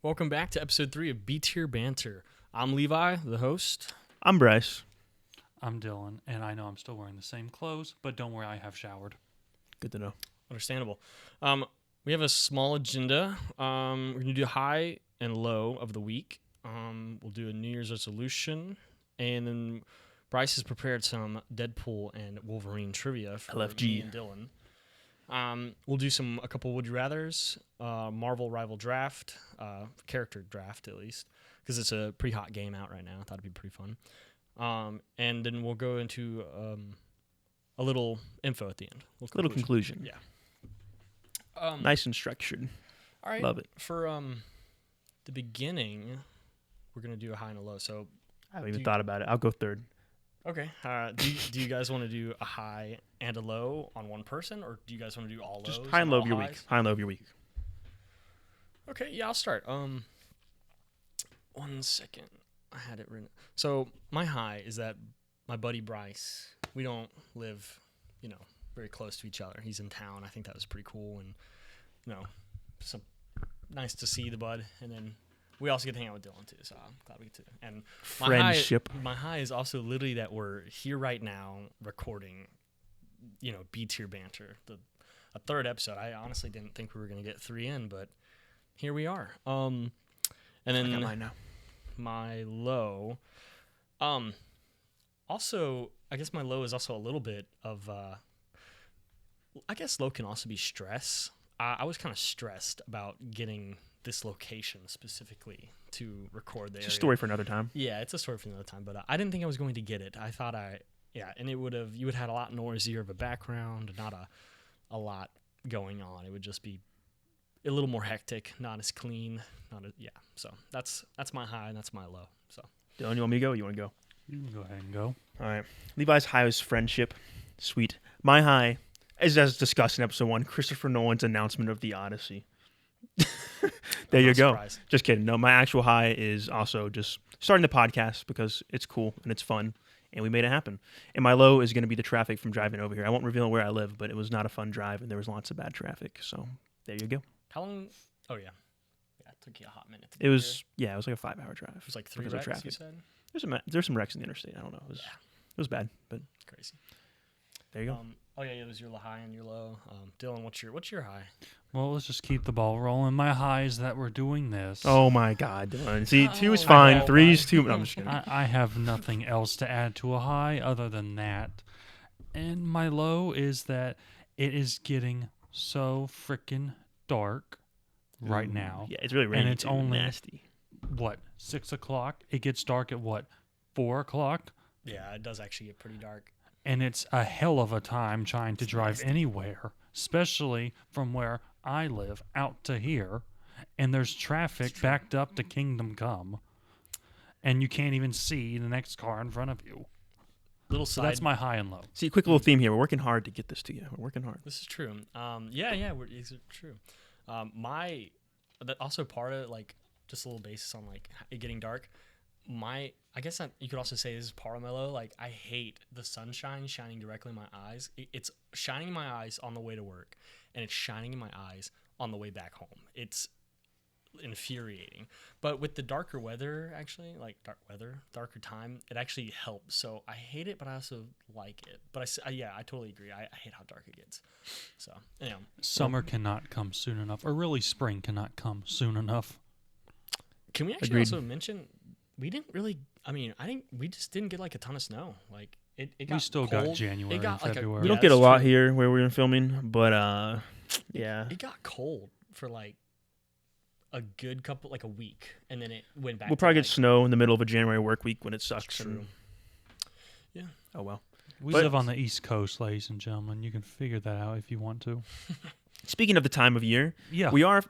Welcome back to episode 3 of B-Tier Banter. I'm Levi, the host. I'm Bryce. I'm Dylan, and I know I'm still wearing the same clothes, but don't worry, I have showered. Good to know. Understandable. We have a small agenda. We're going to do high and low of the week. We'll do a New Year's resolution, and then Bryce has prepared some Deadpool and Wolverine trivia for LFG. me and Dylan. We'll do a couple Would You Rathers, Marvel Rival Draft, character draft at least, because it's a pretty hot game out right now. I thought it'd be pretty fun. And then we'll go into a little info at the end. Little conclusion. Yeah. Nice and structured. All right. Love it. For the beginning, we're gonna do a high and a low. So I haven't even thought about it. I'll go third. okay. Do you guys want to do a high and a low on one person, or do you guys want to do all lows? Just high and low all of your highs? week. High and low of your week. Okay, yeah, I'll start. 1 second. I had it written. So my high is that my buddy Bryce, we don't live, very close to each other. He's in town. I think that was pretty cool, and so nice to see the bud. And then we also get to hang out with Dylan too. So I'm glad we get to. And Friendship. My high is also literally that we're here right now recording, B-Tier Banter, a third episode. I honestly didn't think we were gonna get 3 in, but here we are. And then I got mine now. my low. Also, I guess my low is also a little bit of. I guess low can also be stress. I was kind of stressed about getting this location specifically to record the It's area. a story for another time. Yeah, it's a story for another time. But I didn't think I was going to get it. I thought and you would have had a lot noisier of a background, not a lot going on. It would just be a little more hectic, not as clean, So that's my high and that's my low. So Dylan, you want me to go? Or you want to go? You can go ahead and go. All right. Levi's high is friendship. Sweet. My high is, as discussed in episode 1, Christopher Nolan's announcement of the Odyssey. There you go. Surprised. Just kidding. No, my actual high is also just starting the podcast because it's cool and it's fun and we made it happen. And my low is going to be the traffic from driving over here. I won't reveal where I live, but it was not a fun drive and there was lots of bad traffic. So there you go. How long? Oh yeah, it took you a hot minute. To It get was here. it was like a 5-hour drive. It was like 3 because of wrecks. You traffic. said There's some wrecks in the interstate. I don't know. It was bad, but crazy. there you go. It was your high and your low. Dylan, what's your high? Well, let's just keep the ball rolling. My high is that we're doing this. Oh my God, Dylan. See, 2 is I fine. know, 3 is but- too. No, I'm just kidding. I have nothing else to add to a high other than that. And my low is that it is getting so freaking dark right now. Yeah, it's really raining. it's too. only- nasty. What, 6 o'clock? It gets dark at what, 4 o'clock? Yeah, it does actually get pretty dark. And it's a hell of a time trying to drive anywhere, especially from where I live out to here. And there's traffic backed up to Kingdom Come. And you can't even see the next car in front of you. Little So side. that's my high and low. See, quick little theme here. We're working hard to get this to you. We're working hard. This is true. It's true. That also part of just a little basis on it getting dark. I guess you could also say this is part of my low. I hate the sunshine shining directly in my eyes. It's shining in my eyes on the way to work, and it's shining in my eyes on the way back home. It's infuriating. But with the darker weather, actually, darker time, it actually helps. So I hate it, but I also like it. But I totally agree. I hate how dark it gets. So Summer cannot come soon enough, or really spring cannot come soon enough. can we actually Agreed. also mention we didn't really? We just didn't get a ton of snow. It got We still cold. got January It got and February. We Yeah, don't get a that's lot true. here where we're filming, but yeah. It got cold for a good couple, a week, and then it went back. We'll to, probably get snow in the middle of a January work week when it sucks. True. Yeah. Oh well. We But- live on the East Coast, ladies and gentlemen. You can figure that out if you want to. Speaking of the time of year, Yeah. we are.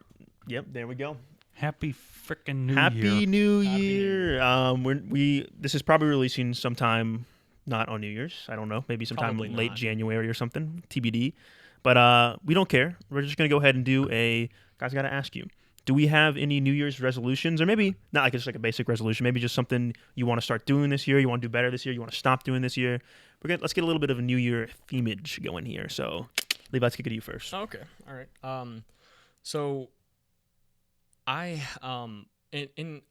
Yep, there we go. Happy frickin' New Happy Year. New Happy New Year. This is probably releasing sometime not on New Year's. I don't know, maybe sometime Probably late not. January or something, TBD. But we don't care. We're just gonna go ahead and do guys. I gotta ask you. Do we have any New Year's resolutions, or maybe not just a basic resolution? Maybe just something you want to start doing this year. You want to do better this year. You want to stop doing this year. Let's get a little bit of a New Year themage going here. So, Levi, let's kick it to you first. Okay. All right. So I in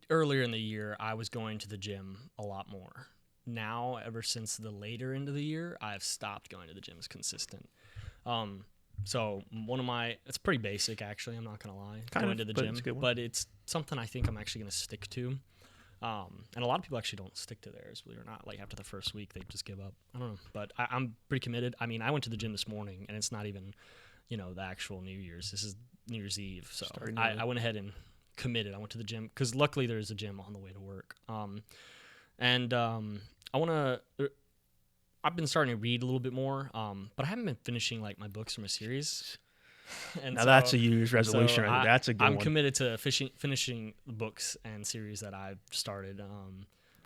earlier in the year, I was going to the gym a lot more. Now, ever since the later end of the year, I've stopped going to the gym as consistent. So it's pretty basic actually. I'm not gonna lie, going to the gym, but it's something I think I'm actually gonna stick to. And a lot of people actually don't stick to theirs, believe it or not. Like after the first week, they just give up. I don't know, but I'm pretty committed. I mean, I went to the gym this morning, and it's not even, the actual New Year's. This is New Year's Eve, so I went ahead and committed. I went to the gym because luckily there's a gym on the way to work. I've been starting to read a little bit more, but I haven't been finishing like my books from a series. And now that's a New Year's resolution. Right? That's a good one. I'm committed to finishing the books and series that I've started.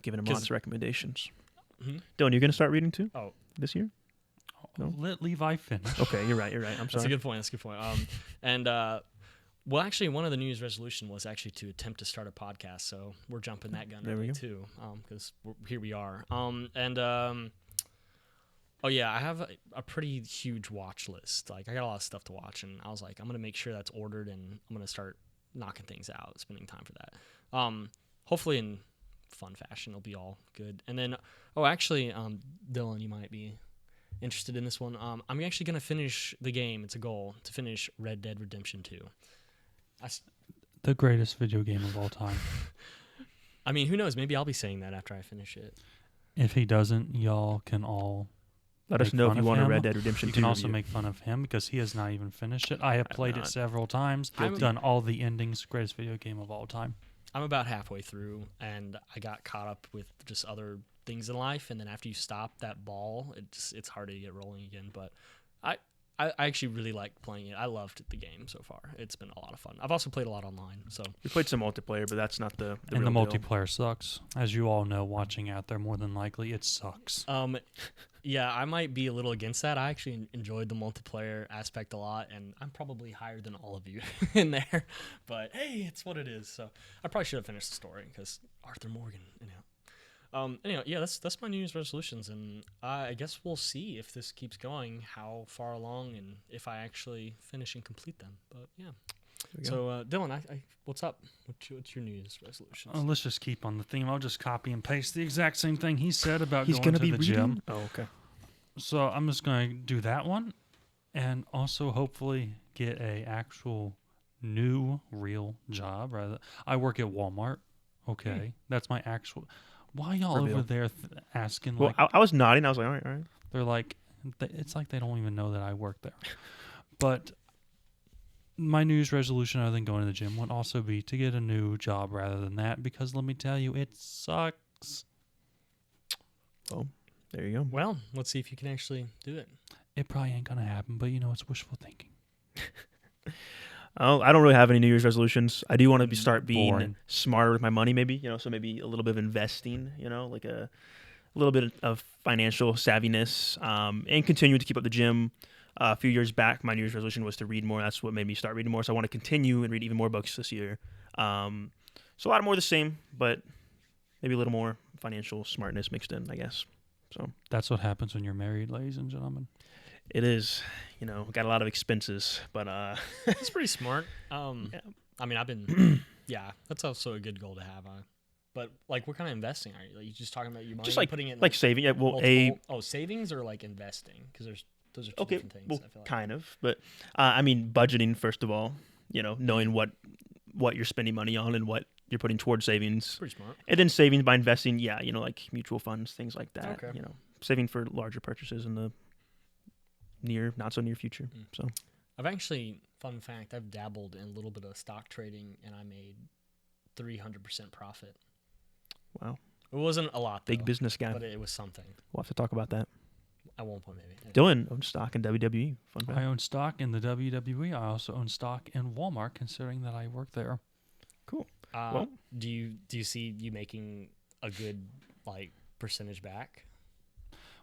Giving him lots of recommendations. Mm-hmm. Dylan, you're going to start reading too? Oh, this year? No? Let Levi finish. Okay, you're right. I'm sorry. That's a good point. Well, actually, one of the New Year's resolution was actually to attempt to start a podcast. So we're jumping that gun early too, because here we are. Oh yeah, I have a pretty huge watch list. Like I got a lot of stuff to watch, and I was like, I'm gonna make sure that's ordered, and I'm gonna start knocking things out, spending time for that. Hopefully in fun fashion, it'll be all good. And then, Dylan, you might be interested in this one. I'm actually gonna finish the game. It's a goal to finish Red Dead Redemption 2. The greatest video game of all time. I mean, who knows? Maybe I'll be saying that after I finish it. If he doesn't, y'all can all let us know if you want a Red Dead Redemption 2 You can also review. make fun of him because he has not even finished it. I have played it several times. I've done all the endings. Greatest video game of all time. I'm about halfway through, and I got caught up with just other things in life. And then after you stop that ball, it's hard to get rolling again. But I actually really like playing it. I loved the game so far. It's been a lot of fun. I've also played a lot online. So we played some multiplayer, but that's not the and real the deal. multiplayer sucks, as you all know. Watching out there, more than likely, it sucks. Yeah, I might be a little against that. I actually enjoyed the multiplayer aspect a lot, and I'm probably higher than all of you in there. But hey, it's what it is. So I probably should have finished the story because Arthur Morgan, Anyway, yeah, that's my New Year's resolutions, and I guess we'll see if this keeps going, how far along, and if I actually finish and complete them. But yeah. So Dylan, what's up? What's your New Year's resolutions? Let's just keep on the theme. I'll just copy and paste the exact same thing he said about He's going to be the reading? gym. Oh, okay. So I'm just going to do that one, and also hopefully get a actual new real job. Rather, I work at Walmart. Okay, that's my actual. Why y'all over there asking? Well, I was nodding. I was like, all right. They're like, it's like they don't even know that I work there. But my New Year's resolution, other than going to the gym, would also be to get a new job rather than that, because let me tell you, it sucks. Oh, there you go. Well, let's see if you can actually do it. It probably ain't going to happen, but it's wishful thinking. I don't really have any New Year's resolutions. I do want to start being Boring. smarter with my money, maybe, so maybe a little bit of investing, like a little bit of financial savviness, and continue to keep up the gym. A few years back, my New Year's resolution was to read more. That's what made me start reading more. So I want to continue and read even more books this year. So a lot more of the same, but maybe a little more financial smartness mixed in, I guess. So that's what happens when you're married, ladies and gentlemen. It is, got a lot of expenses, but it's pretty smart. Yeah. I mean, I've been, that's also a good goal to have. But like, what kind of investing are you? Like, you just talking about your money, just like putting it like saving. Yeah, well, savings or like investing, because those are two different things. Well, I feel like. kind of, but I mean, budgeting first of all. Knowing what you're spending money on and what you're putting towards savings. Pretty smart. And then savings by investing, like mutual funds, things like that. Okay. Saving for larger purchases in the not so near future. So I've actually, fun fact, I've dabbled in a little bit of stock trading, and I made 300% profit. Wow. It wasn't a lot, Big business guy. but it was something. We'll have to talk about that. At one point, maybe. Dylan owns stock in WWE. Fun fact. I own stock in the WWE. I also own stock in Walmart, considering that I work there. Cool. Well, do you see you making a good percentage back?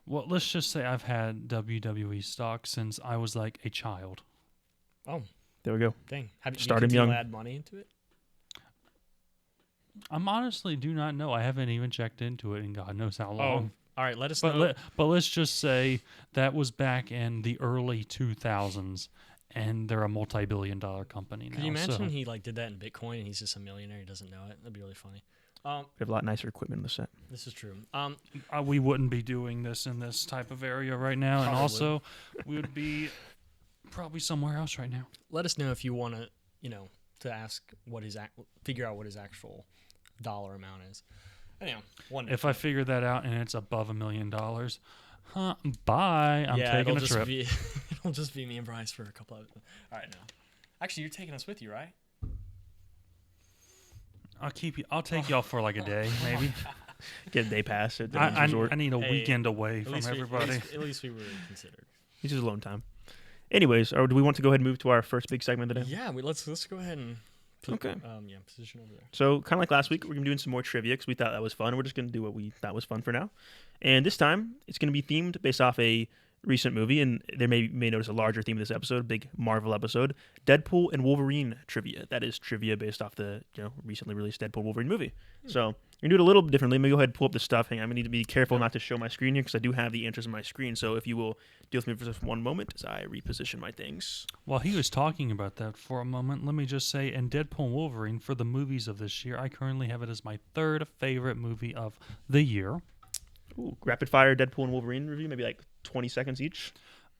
Well, let's just say I've had WWE stock since I was like a child. Oh, there we go. Dang! Have Started you young. add money into it? I'm honestly do not know. I haven't even checked into it in God knows how long. All right. Let us know. But let's just say that was back in the early 2000s, and they're a multi-billion-dollar company now. Could you imagine so. he like did that in Bitcoin and he's just a millionaire? He doesn't know it. That'd be really funny. We have a lot nicer equipment in the set. This is true. We wouldn't be doing this in this type of area right now, and Probably. also we would be probably somewhere else right now. Let us know if you want to, to ask figure out what his actual dollar amount is. Anyhow, one. If I figure that out and it's above $1 million, bye. I'm taking a trip. It'll just be me and Bryce for a couple of. All right, now. Actually, you're taking us with you, right? I'll take y'all for like a day, maybe. Get a day pass at the resort. I need a weekend away from everybody. At least we were considered. It's just alone time. Anyways, or do we want to go ahead and move to our first big segment of the day? Yeah, let's go ahead and position over there. So kind of like last week, we're going to be doing some more trivia because we thought that was fun. We're just going to do what we thought was fun for now. And this time, it's going to be themed based off a recent movie, and there may notice a larger theme of this episode, a big Marvel episode, Deadpool and Wolverine Trivia. That is trivia based off the recently released Deadpool Wolverine movie. So you're going to do it a little bit differently. Let me go ahead and pull up the stuff. Hang on, I'm going to need to be careful not to show my screen here because I do have the answers on my screen. So if you will deal with me for just one moment as I reposition my things. While he was talking about that for a moment, let me just say, in Deadpool and Wolverine, for the movies of this year, I currently have it as my third favorite movie of the year. Ooh, rapid fire Deadpool and Wolverine review, maybe like 20 seconds each.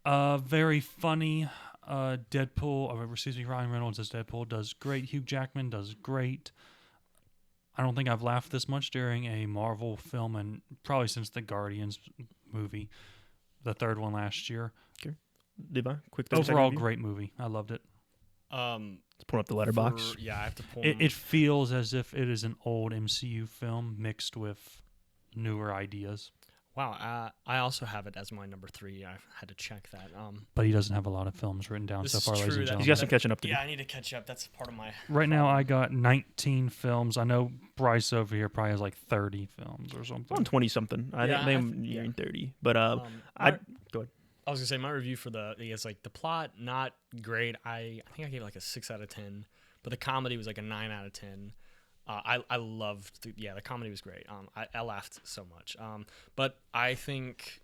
Very funny. Ryan Reynolds as Deadpool does great. Hugh Jackman does great. I don't think I've laughed this much during a Marvel film, and probably since the Guardians movie, the third one last year. Okay. Levi, quick. Overall, great movie. I loved it. Let's pull up the letterbox. I have to pull. It feels as if it is an old MCU film mixed with newer ideas. Wow, I also have it as my number 3. I had to check that. But he doesn't have a lot of films written down so far, ladies and gentlemen. He's got some catching up to do. Yeah, I need to catch up. That's part of my. Right now, I got 19 films. I know Bryce over here probably has like 30 films or something. I'm 20 something. I think I'm nearing 30. But go ahead. I was gonna say my review for it's like the plot not great. I think I gave it like a 6 out of 10, but the comedy was like a 9 out of 10. I loved the comedy was great. I laughed so much. But I think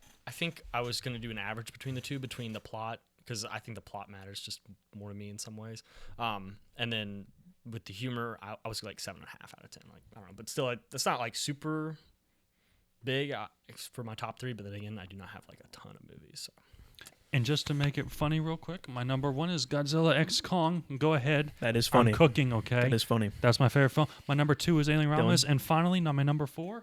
I was gonna do an average between the two, between the plot, because I think the plot matters just more to me in some ways. And then with the humor, I was like 7.5 out of 10. Like I don't know, but still, it's not like super big for my top 3. But then again, I do not have like a ton of movies. So. And just to make it funny real quick, my number 1 is Godzilla x Kong. Go ahead. That is funny. I'm cooking, okay? That is funny. That's my favorite film. My number 2 is Alien Romulus. And finally, my number 4,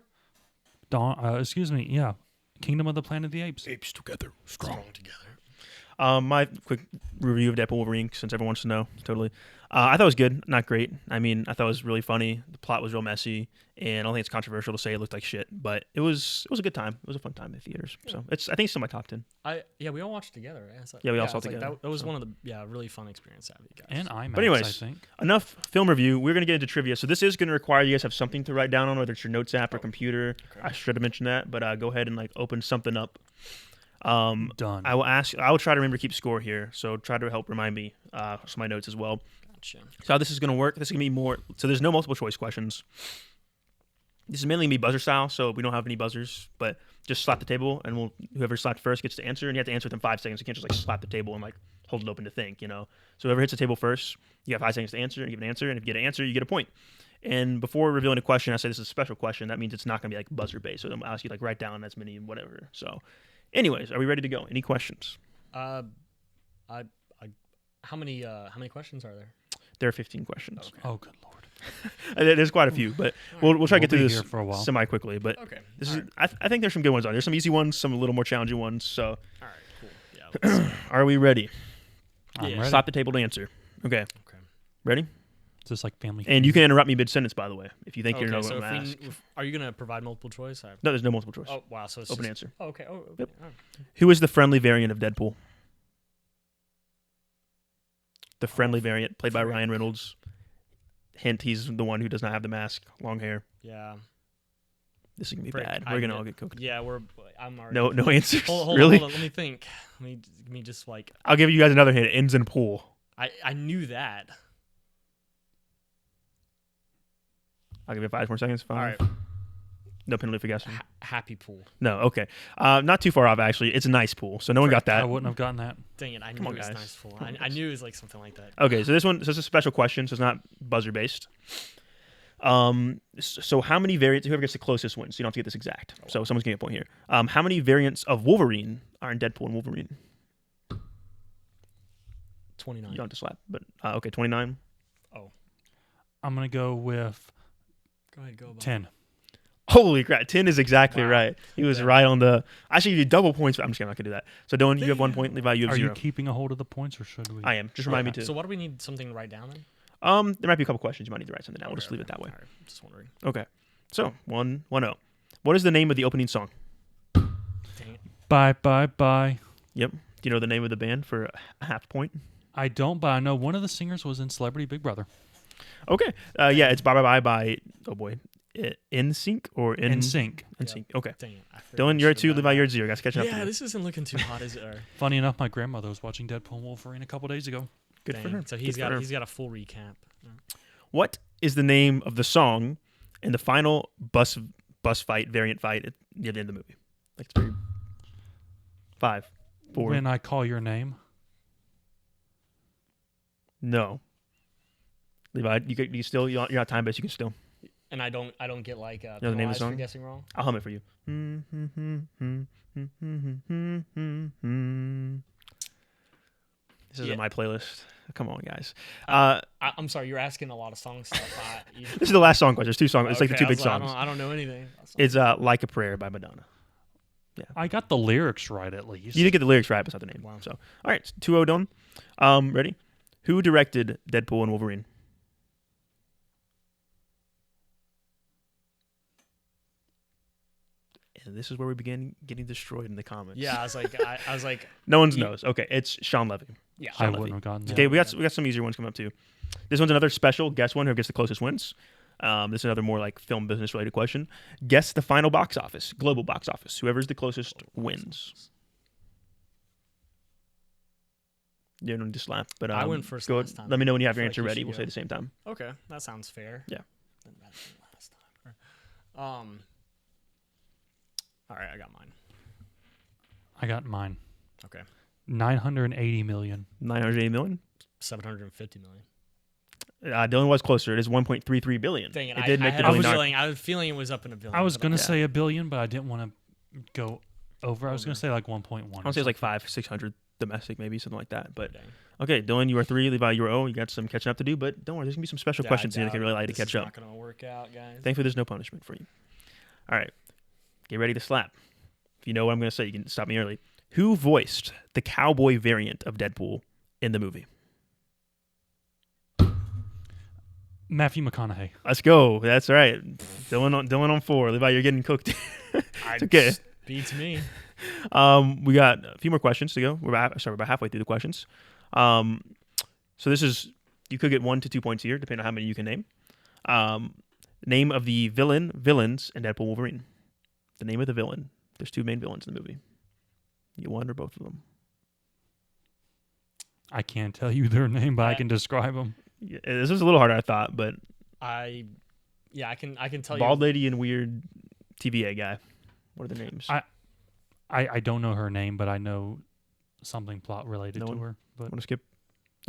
Kingdom of the Planet of the Apes. Apes together. Strong together. My quick review of Deadpool Wolverine, since everyone wants to know, totally. I thought it was good, not great. I mean, I thought it was really funny. The plot was real messy, and I don't think it's controversial to say it looked like shit, but it was a good time. It was a fun time in theaters. Yeah. So I think it's still my top 10. We all watched together. Right? We all saw it together. That was one of the really fun experience to have with you guys. And IMAX, but anyways, I think. Enough film review. We're gonna get into trivia. So this is gonna require you guys have something to write down on, whether it's your notes app or computer. Okay. I should have mentioned that, but go ahead and open something up. Done. I will try to remember to keep score here, so try to help remind me some of my notes as well. Gotcha. So how this is going to work, this is going to be more, so there's no multiple choice questions. This is mainly going to be buzzer style, so we don't have any buzzers, but just slap the table, and whoever slapped first gets to answer, and you have to answer within 5 seconds. You can't just slap the table and hold it open to think, So whoever hits the table first, you have 5 seconds to answer, and give an answer, and if you get an answer, you get a point. And before revealing a question, I say this is a special question. That means it's not going to be buzzer based, so I'll ask you write down as many whatever. So anyways, are we ready to go? Any questions? How many questions are there? There are 15 questions. Okay. Oh, good lord. There's quite a few, but we'll try to get through this for a while. semi quickly. But okay. This is I think there's some good ones on. There's some easy ones, some a little more challenging ones. So all right, cool. Yeah. Are we ready? I'm ready. Slap the table to answer. Okay. Ready? Is this like family? And you can interrupt me mid sentence, by the way, if you think you're not so going to ask. Are you going to provide multiple choice? No, there's no multiple choice. Oh wow, so it's open answer. Oh, okay. Oh, yep. Oh. Who is the friendly variant of Deadpool? The friendly variant, played by Ryan Reynolds. Hint: he's the one who does not have the mask, long hair. Yeah. This is gonna be bad. We're gonna all get cooked. Yeah, I'm already. No answers. Hold really? On, let me think. Let me just I'll give you guys another hint. It ends in pool. I knew that. I'll give it 5 more seconds. 5, all right. No penalty for guessing. Happy Pool. No, okay. Not too far off, actually. It's a nice pool, so no one got I that. wouldn't have gotten that. Dang it! I knew Come on, it was guys. nice pool. I knew it was like something like that. Okay, so this is a special question, so it's not buzzer based. So how many variants? Whoever gets the closest wins. So you don't have to get this exact. So someone's getting a point here. How many variants of Wolverine are in Deadpool and Wolverine? 29. You don't have to slap, but okay, 29. I'm gonna go with Go ahead, go. Bob. 10. Holy crap, 10 is exactly Wow. right. He was Yeah. right on the. I should give you double points, but I'm just kidding. I'm not gonna do that. So Dylan, you have 1 point. Levi, you have Are 0. you keeping a hold of the points, or should we? I am. Just remind me Okay. to. So what do we need something to write down then? There might be a couple questions you might need to write something down. We'll just leave it that way. All right, just wondering. Okay. So 1-0. What is the name of the opening song? Dang it. Bye, bye, bye. Yep. Do you know the name of the band for a half point? I don't, but I know one of the singers was in Celebrity Big Brother. Okay. Yeah, it's Bye Bye Bye by, oh boy, NSYNC or In sync. NSYNC. Okay. Dang it. I Dylan, you're at 2. should've Levi, done you're at 0. Guys, catching up that. to Yeah, you. this isn't looking too hot, is it? Or, Funny enough, my grandmother was watching Deadpool and Wolverine a couple days ago. Good for dang. her. So Good he's for her. got a full recap. What is the name of the song in the final bus fight, variant fight near the end of the movie? Like, it's very... 5, 4. When I Call Your Name. No. Levi, you still, you're not time based. You can still. And I don't get like know the name of the penalized song? for guessing wrong. I'll hum it for you. This isn't Yeah. my playlist. Come on, guys. I'm sorry, you're asking a lot of song stuff. This is the last song question. There's 2 songs. It's like the Okay, 2 I big was like, songs. I don't know anything. It's Like a Prayer by Madonna. I got the lyrics right at least. You did get the lyrics right, but it's not the name. Wow. So, all right, 2-0 done. Ready? Who directed Deadpool and Wolverine? And this is where we begin getting destroyed in the comments. Yeah, I was like, No one knows. Okay, it's Sean Levy. yeah. I Sean wouldn't Levy. have gotten that. Okay, we got some easier ones coming up too. This one's another special guess one. Who gets the closest wins. This is another more like film business related question. Guess the final box office, global box office. Whoever's the closest wins. You don't need to slap, but I went first go last time. Let me know when you have I your feel answer like you ready. should We'll go. say it at the same time. Okay, that sounds fair. Yeah. Last time. All right, I got mine. I got mine. Okay. 980 million. 980 million. 750 million. Dylan was closer. It is 1.33 billion. Dang it! It did I make had the a billion. feeling. I was feeling it was up in a billion. I was but going to Yeah. say a billion, but I didn't want to go over. I was going Over. to say like 1.1. I want to say it's like 500-600 domestic, maybe something like that. But Dang. okay, Dylan, you are 3. Levi, you are 0. You got some catching up to do, but don't worry. There's gonna be some special Yeah, questions I in that can doubt really allow you to this catch is up. Not gonna work out, guys. Thankfully, there's no punishment for you. All right, get ready to slap. If you know what I'm gonna say, you can stop me early. Who voiced the cowboy variant of Deadpool in the movie? Matthew McConaughey. Let's go. That's right. Dylan on 4. Levi, you're getting cooked. It's okay. Beats me. We got a few more questions to go. We're about halfway through the questions. So this is, you could get 1 to 2 points here, depending on how many you can name. Name of the villains in Deadpool Wolverine. The name of the villain. There's 2 main villains in the movie. You one or both of them. I can't tell you their name, but I can describe them. Yeah, this is a little harder, I thought, but I can tell bald you. lady and weird TVA guy. What are their names? I don't know her name, but I know something plot related No to one? her. But Want to skip?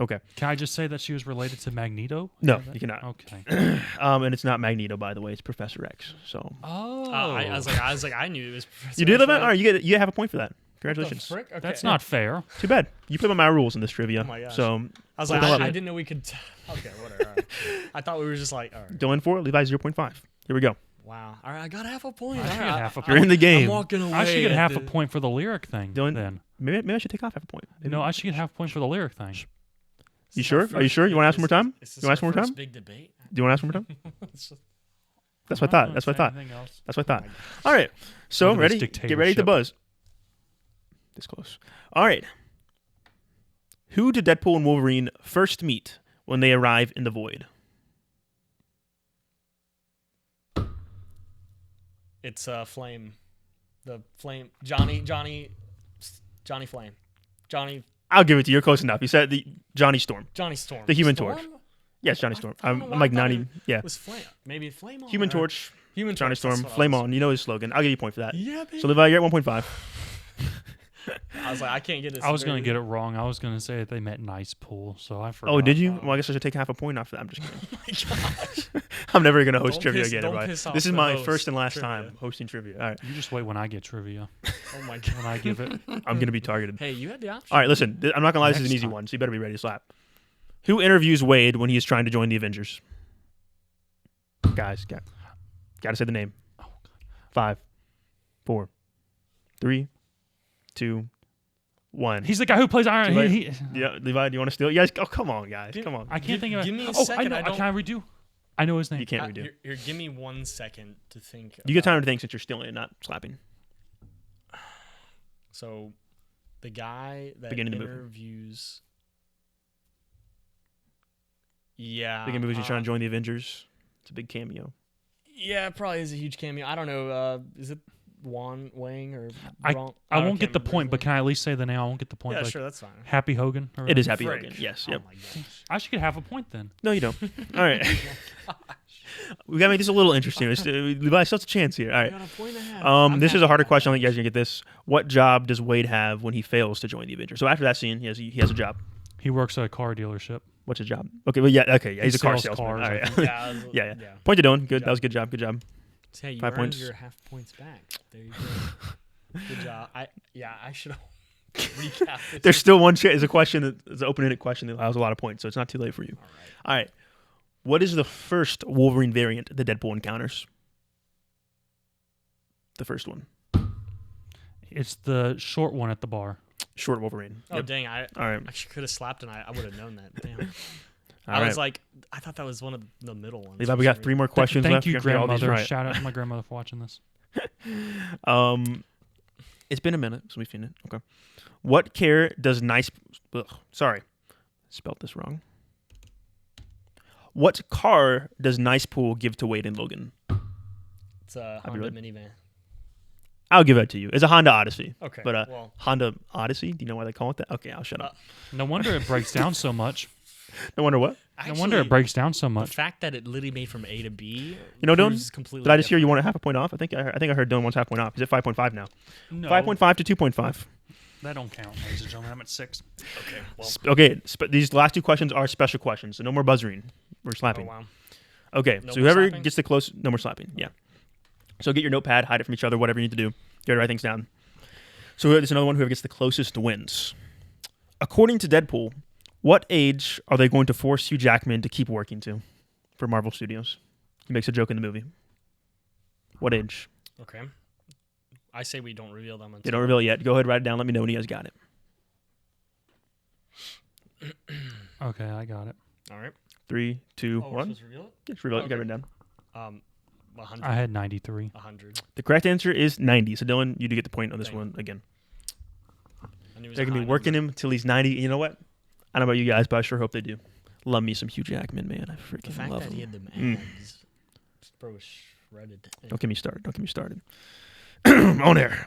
Okay. can I just say that she was related to Magneto? No, Is that- you cannot. Okay. And it's not Magneto, by the way. It's Professor X. So Oh, I was like, I knew it was. you did that. that? All right, you have a point for that. Congratulations. Okay. that's not fair. Too bad. You put on my rules in this trivia. Oh my gosh. So I was like, Don't I love it. didn't know we could. Okay, whatever. All right. I thought we were just like, all right. Dylan 4, Levi 0.5. Here we go. Wow. All right, I got half a point. I should All get right, half a You're point. in the game. I'm walking away. I should get at half a the- point for the lyric thing. Dylan, Then Maybe I should take off half a point. Maybe. no, I should get half a point for the lyric thing. You This is sure? our Are you first sure? You big- want to ask one more time? is this You want to ask our one more first time? Big debate. Do you want to ask one more time? It's just- That's what I thought. That's what I thought. Anything else? That's what I oh thought. my gosh. All right. So Look at this ready? Get ready to dictatorship. buzz. This close. All right. Who did Deadpool and Wolverine first meet when they arrive in the Void? It's Flame, the Flame, Johnny Flame, I'll give it to you. You're close enough. You said the Johnny Storm. Johnny Storm, The Human Storm? Torch. Yes, Johnny I Storm. don't know I'm why like I thought 90. it Yeah. was Flame, maybe Flame. Human Torch. Human Johnny Torch, that's Storm, what I flame was- on. You know his slogan. I'll give you a point for that. Yeah, baby. So Levi, you're at 1.5. I was like, I can't get this. I was going to get it wrong. I was going to say that they meant nice pool, so I forgot. Oh, did you? Well, I guess I should take half a point off that. I'm just kidding. Oh my gosh. I'm never gonna host Don't trivia piss- again, don't everybody. piss off This is the my host first and last trivia. time hosting trivia. All right, You just wait when I get trivia. Oh my god. When I give it. I'm gonna be targeted. Hey, you had the option. All right, listen. I'm not gonna lie. This is an Next easy time. one, so you better be ready to slap. Who interviews Wade when he is trying to join the Avengers? Guys, got to say the name. 5, 4, 3, 2, 1. He's the guy who plays Iron. Too late. He, Yeah, Levi, do you want to steal? Yes. Oh, come on, guys. Give- Come on. I can't think of it. Give me a oh, second. I know. Can I redo? I know his name. You can't redo. Here, give me 1 second to think. You get about- time to think since you're stealing and not slapping. So, the guy that Beginning of the movie. interviews. Yeah. Big movies, you're trying to join the Avengers. It's a big cameo. Yeah, it probably is a huge cameo. I don't know. Is it Juan Wang or I Ron- I don't- won't get can't the remember his point, but name. can I at least say the name? I won't get the point. Yeah, like sure, that's fine. Happy Hogan. Or It is whatever. Happy Frick. Hogan. Yes. Oh Yep. my gosh. I should get half a point then. No, you don't. All right. We gotta make this a little interesting. Levi still has a chance here. All I right. got a point and a half. I'm This is happy a harder about question. I that. think you guys are gonna get this. What job does Wade have when he fails to join the Avengers? So after that scene, he has a job. He works at a car dealership. What's his job? Okay, well, yeah, okay, yeah, He he's a car sells salesman. cars, All I right. think. Yeah, Yeah. Point to Dylan. Good. That was a good job. Good job. Hey, you 5 earned points. your half points back. There you go. Good job. I should have recapped this. There's still one chance. It's a question. It's an open-ended question that allows a lot of points, so it's not too late for you. All right. All right. What is the first Wolverine variant that Deadpool encounters? The first one. It's the short one at the bar. Short Wolverine. Oh Yep. dang! I All right. actually could have slapped and I would have known that. Damn. All I right. was like, I thought that was one of the middle ones. Levi, for we some got 3 reason. more questions Thank left. you, We have to get all these grandmother. right. Shout out to my grandmother for watching this. It's been a minute since we've seen it. Okay. What care does nice? Sorry, spelled this wrong. What car does Nice Pool give to Wade and Logan? It's a I'll be Honda right. minivan. I'll give that to you. It's a Honda Odyssey. Okay. But well, Honda Odyssey. Do you know why they call it that? Okay, I'll shut up. No wonder it breaks down so much. No wonder what. No wonder it actually, breaks down so The much. fact that it literally made from A to B. You know, Dylan, proves completely Did I just hear you different. want a half a point off? I think I heard Dylan wants half a point off. He's at 5.5 now. No, 5.5 to 2.5. that don't count, ladies and gentlemen. I'm at 6. Okay. Well. Okay, these last 2 questions are special questions, so no more buzzering. We're Oh slapping. wow. Okay, No so more whoever slapping? gets the close, no more slapping. Yeah. So get your notepad, hide it from each other, whatever you need to do. You gotta write things down. So there's another one. Whoever gets the closest wins. According to Deadpool, what age are they going to force Hugh Jackman to keep working to for Marvel Studios? He makes a joke in the movie. What age? Okay. I say we don't reveal them until. They don't reveal it yet. Go ahead, write it down. Let me know when you guys got it. Okay, I got it. All right. 3, 2, Oh, we're 1. supposed to reveal it? Just reveal it. You got it Okay. written down. 100. I had 93. 100. The correct answer is 90. So Dylan, you do get the point on this Dang. one again. I knew it was They're a gonna be high working number. him till he's 90. You know what? I don't know about you guys, but I sure hope they do. Love me some Hugh Jackman, man. I The freaking fact love that he him. had them Mm. abs, this bro was shredded. Don't get me started. Don't get me started. On air.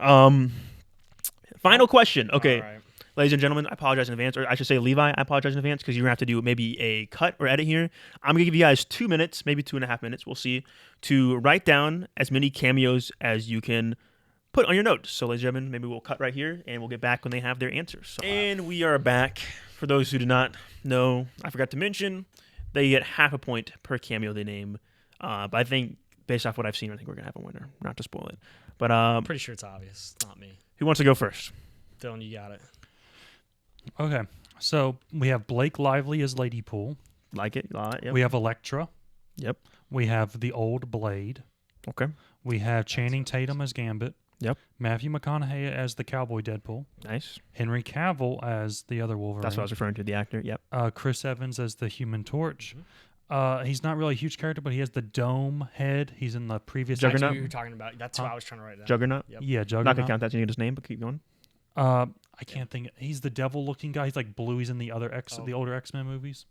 Final question. Okay, All right. ladies and gentlemen, I apologize in advance, or I should say, Levi, I apologize in advance because you're gonna have to do maybe a cut or edit here. I'm gonna give you guys 2 minutes, maybe 2.5 minutes. We'll see, to write down as many cameos as you can put on your notes. So, ladies and gentlemen, maybe we'll cut right here and we'll get back when they have their answers. And we are back. For those who do not know, I forgot to mention, they get half a point per cameo they name. But I think, based off what I've seen, I think we're gonna have a winner. Not to spoil it, but I'm pretty sure it's obvious. It's not me. who wants to go first? Dylan, you got it. Okay, so we have Blake Lively as Lady Pool. Like it? Yep. We have Elektra. Yep. We have the old Blade. Okay. We have Channing Tatum as Gambit. Yep. Matthew McConaughey as the Cowboy Deadpool. Nice. Henry Cavill as the other Wolverine. That's what I was referring to. The actor. Yep. Chris Evans as the Human Torch. Mm-hmm. He's not really a huge character, but he has the dome head. He's in the previous That's Juggernaut? who you were talking about. That's who I was trying to write down. Juggernaut. Yep. Yeah, Not Juggernaut. gonna count that. So you need his name, but keep going. I can't think. He's the devil-looking guy. He's like blue. He's in the other Oh. the older X-Men movies.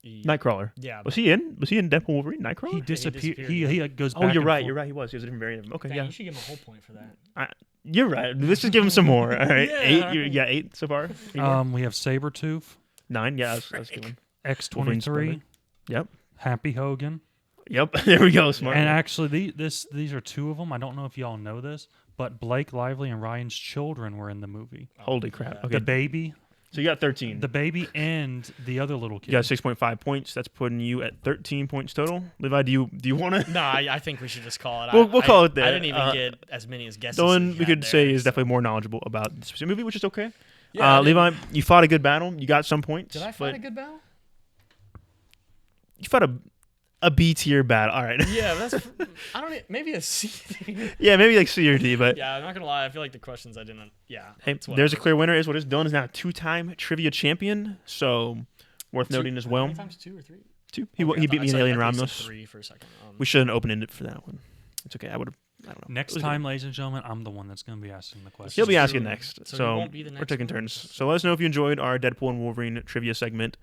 Nightcrawler. Yeah. Was he in? Was he in Deadpool Wolverine? Nightcrawler? He disappeared. disappeared, He goes back. Oh, you're and right. forth. You're right. He was. He was a different variant of him. Okay. Dang, Yeah. you should give him a whole point for that. You're right. Let's just give him some more. All right. Yeah. 8. Yeah. 8 so far. 8 more? We have Sabretooth, 9. Yeah. I was doing. X-23, Yep. Happy Hogan, Yep. There we go. Smart. And actually, these are two of them. I don't know if y'all know this, but Blake Lively and Ryan's children were in the movie. Holy crap. Yeah. Okay. The baby, So you got 13. the baby, and the other little kid. You got 6.5 points. That's putting you at 13 points total. Levi, do you want to? No, I think we should just call it. We'll call it that. I didn't even get as many as guesses. Dylan, as we you could had say, there, is so- definitely more knowledgeable about this specific movie, which is okay. Yeah, I did- Levi, you fought a good battle. You got some points. Did I fight a good battle? You fought a B tier battle. All right. Yeah, that's. I don't. Maybe a C. Yeah, maybe like C or D, but Yeah, I'm not gonna lie. I feel like the questions I didn't. Yeah. hey, it's there's a whatever. clear winner. Is what is Dylan is now a 2-time trivia champion, so worth Two- noting as how well. many times 2 or 3? 2. Okay, He I beat thought- me in I Alien thought you Romulus. said 3 for a second. We should have opened it for that one. It's okay. I would have. I don't know. Next It was time, ladies and gentlemen, I'm the one that's going to be asking the good. questions. He'll be True. asking next. So he So, won't be the we're next taking one? turns. So let us know if you enjoyed our Deadpool and Wolverine trivia segment.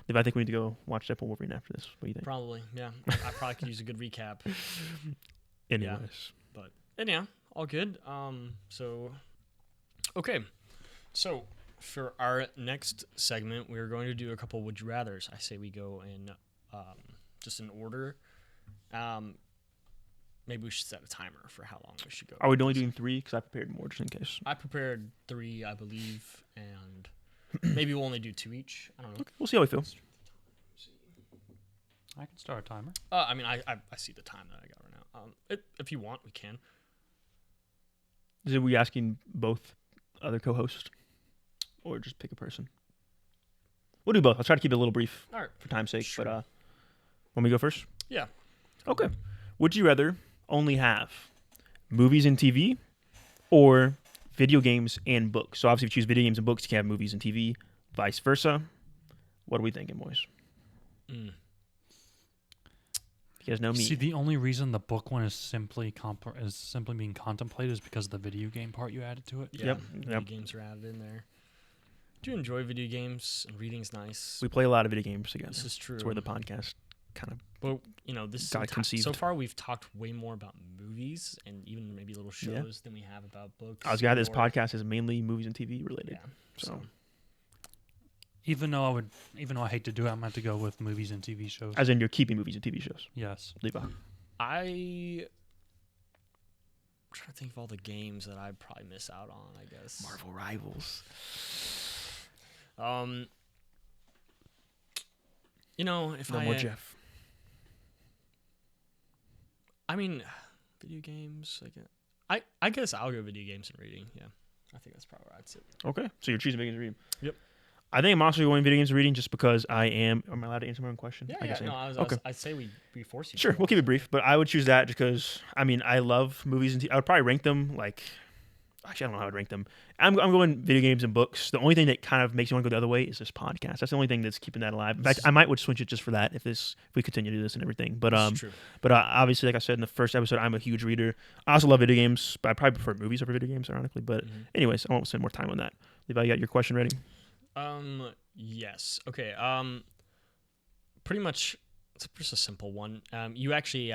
Levi, I think we need to go watch Deadpool and Wolverine after this. What do you think? Probably. Yeah. I probably could use a good recap. Anyways. But anyhow, all good. Okay. So for our next segment, we're going to do a couple would you rather's. I say we go in just in order. Maybe we should set a timer for how long we should go. Are we only doing 3? Because I prepared more just in case. I prepared 3, I believe, and maybe we'll only do 2 each. I don't know. Okay, we'll see how we feel. I can start a timer. I mean, I see the time that I got right now. If you want, we can. Is we asking both other co-hosts, or just pick a person? We'll do both. I'll try to keep it a little brief All right. for time's sake. Sure. But want me to go first? Yeah. Okay. Would you rather only have movies and TV, or video games and books? So obviously, if you choose video games and books, you can have movies and TV. Vice versa. What are we thinking, boys? Mm. You guys know me. See, the only reason the book one is simply being contemplated is because of the video game part you added to it. Yeah. Yep, Video yep. games are added in there. Do you enjoy video games? And reading's nice. We play a lot of video games together. This is true. That's where the podcast kind of. But this got conceived. so far we've talked way more about movies and even maybe little shows than we have about books. I was glad this or- podcast is mainly movies and TV related. Yeah. So Even though I hate to do it, I'm going to have to go with movies and TV shows. as in you're keeping movies and TV shows. Yes. Levi. I'm trying to think of all the games that I'd probably miss out on, I guess. Marvel Rivals. If No I more Jeff. I mean, video games. I guess I'll go video games and reading. Yeah, I think that's probably where I'd sit. Okay. So you're choosing video games and reading. Yep. I think I'm also going video games and reading just because I am. Am I allowed to answer my own question? Yeah, I guess I am. No, I'd say we force you. Sure, we'll keep it brief, but I would choose that just because, I mean, I love movies and I would probably rank them like, actually, I don't know how I'd rank them. I'm going video games and books. The only thing that kind of makes me want to go the other way is this podcast. That's the only thing that's keeping that alive. In fact, I might would switch it just for that if we continue to do this and everything. But This is true. obviously, like I said in the first episode, I'm a huge reader. I also love video games, but I probably prefer movies over video games, ironically. But anyways, I won't spend more time on that. Levi, you got your question ready? Yes. Okay. Pretty much. It's just a simple one. You actually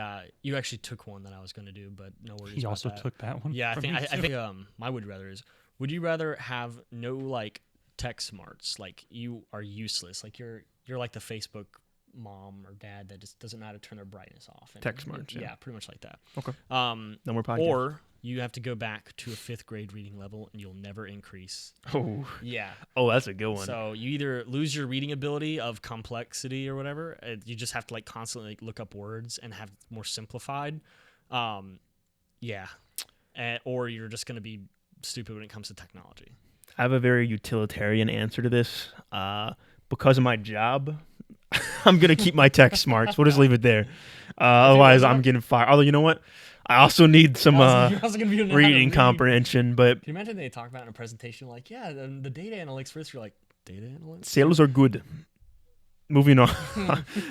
took one that I was going to do, but no worries. He about also that. took that one. Yeah, I from think me I too. think my would rather is: would you rather have no like tech smarts, like you are useless, like you're like the Facebook mom or dad that just doesn't know how to turn their brightness off. And, Tech smarts, yeah. pretty much like that. Okay. No more podcast. Or you have to go back to a 5th grade reading level and you'll never increase. Oh, Yeah. that's a good one. So you either lose your reading ability of complexity or whatever. You just have to like constantly like, look up words and have more simplified. Yeah. Or you're just going to be stupid when it comes to technology. I have a very utilitarian answer to this. Because of my job, I'm going to keep my tech smarts. We'll just leave it there. Otherwise, I'm getting fired. Although, you know what? I also need some You're also gonna be able to know how to reading read. comprehension. But Can you imagine they talk about in a presentation like, yeah, the data analytics first? You're like, data analytics? sales are good. Moving on.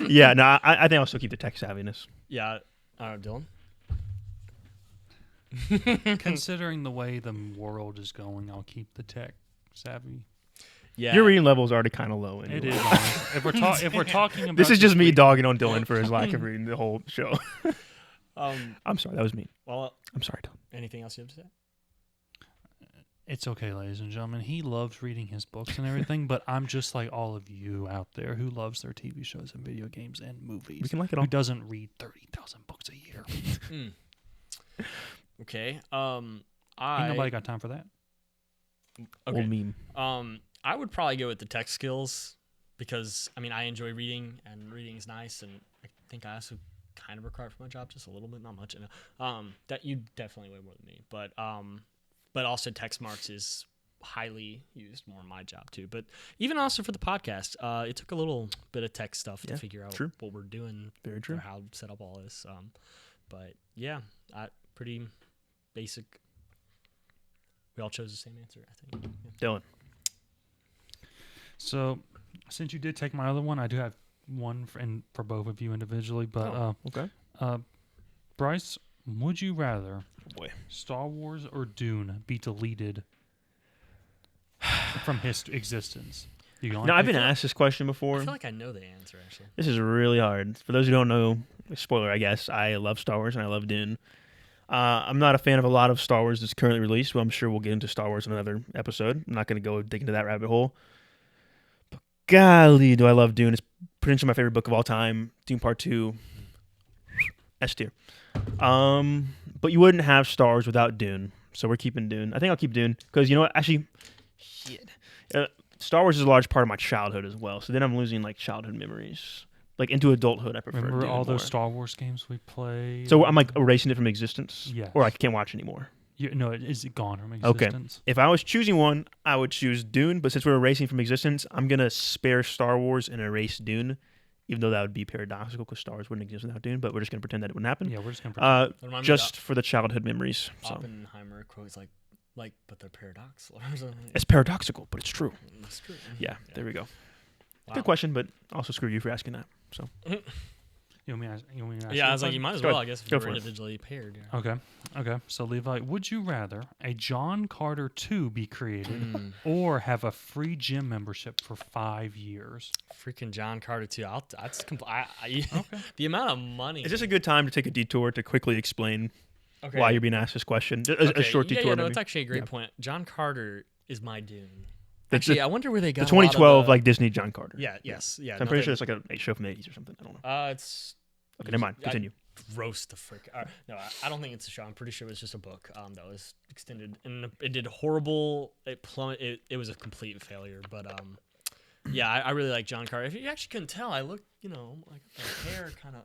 Yeah, no, I think I'll still keep the tech savviness. Yeah. Dylan? Considering the way the world is going, I'll keep the tech savvy. Yeah. Your reading level is already kind of low. Anyway. It is. If we're talking about This is just me reading- dogging on Dylan for his lack of reading the whole show. I'm sorry, that was mean. Well, I'm sorry, Dylan. anything else you have to say? It's okay, ladies and gentlemen. He loves reading his books and everything, but I'm just like all of you out there who loves their TV shows and video games and movies. We can like it Who all. doesn't read 30,000 books a year? Okay. Ain't nobody got time for that. Okay. Old meme. I would probably go with the tech skills because I mean I enjoy reading and reading is nice, and I think I also kind of require it for my job just a little bit, not much. That you definitely way more than me, but also text marks is highly used more in my job too. But even also for the podcast, it took a little bit of tech stuff to figure out what we're doing, Very true. or how to set up all this. But yeah, pretty basic. We all chose the same answer, I think. Yeah. Dylan. So, since you did take my other one, I do have one for both of you individually. But Okay. Bryce, would you rather Boy. Star Wars or Dune be deleted from existence? I've been asked this question before. I feel like I know the answer actually. This is really hard. For those who don't know, spoiler, I guess, I love Star Wars and I love Dune. I'm not a fan of a lot of Star Wars that's currently released, but I'm sure we'll get into Star Wars in another episode. I'm not going to go dig into that rabbit hole. But golly, do I love Dune. It's potentially my favorite book of all time. Dune Part 2. S tier. But you wouldn't have Star Wars without Dune. So we're keeping Dune. I think I'll keep Dune because, you know what? Actually, shit. Star Wars is a large part of my childhood as well. So then I'm losing like childhood memories. Like into adulthood, I prefer Remember Dune all those more. Star Wars games we played? So I'm like erasing it from existence? Yes. Or I can't watch anymore? No, is it gone from Okay. existence? If I was choosing one, I would choose Dune. But since we're erasing from existence, I'm going to spare Star Wars and erase Dune. Even though that would be paradoxical because Star Wars wouldn't exist without Dune. But we're just going to pretend that it wouldn't happen. Yeah, we're just going to pretend. Just for the childhood memories. So. Oppenheimer quotes like, but they're paradoxical. It's paradoxical, but it's true. That's true. Yeah, there we go. Wow. Good question, but also screw you for asking that. So You want me to ask Yeah, I you was like, one? you might as Go well, ahead. I guess, if Go you're for it. individually paired. Yeah. Okay. So Levi, would you rather a John Carter 2 be created Mm. or have a free gym membership for 5 years? Freaking John Carter too. Okay. The amount of money. is this a good time to take a detour to quickly explain okay. why you're being asked this question? A short yeah, detour. Yeah, no, maybe. it's actually a great Yeah. point. John Carter is my Dune. The- Actually, the- I wonder where they got The 2012 like Disney John Carter. Yeah. Yes. Yeah. So I'm pretty sure it's like a show from the 80s or something. I don't know. It's Okay, never mind. Continue. roast the frick. No, I don't think it's a show. I'm pretty sure it was just a book that was extended, and it did horrible. It was a complete failure. But yeah, I really like John Carter. If you actually couldn't tell, I look, like my hair kind of.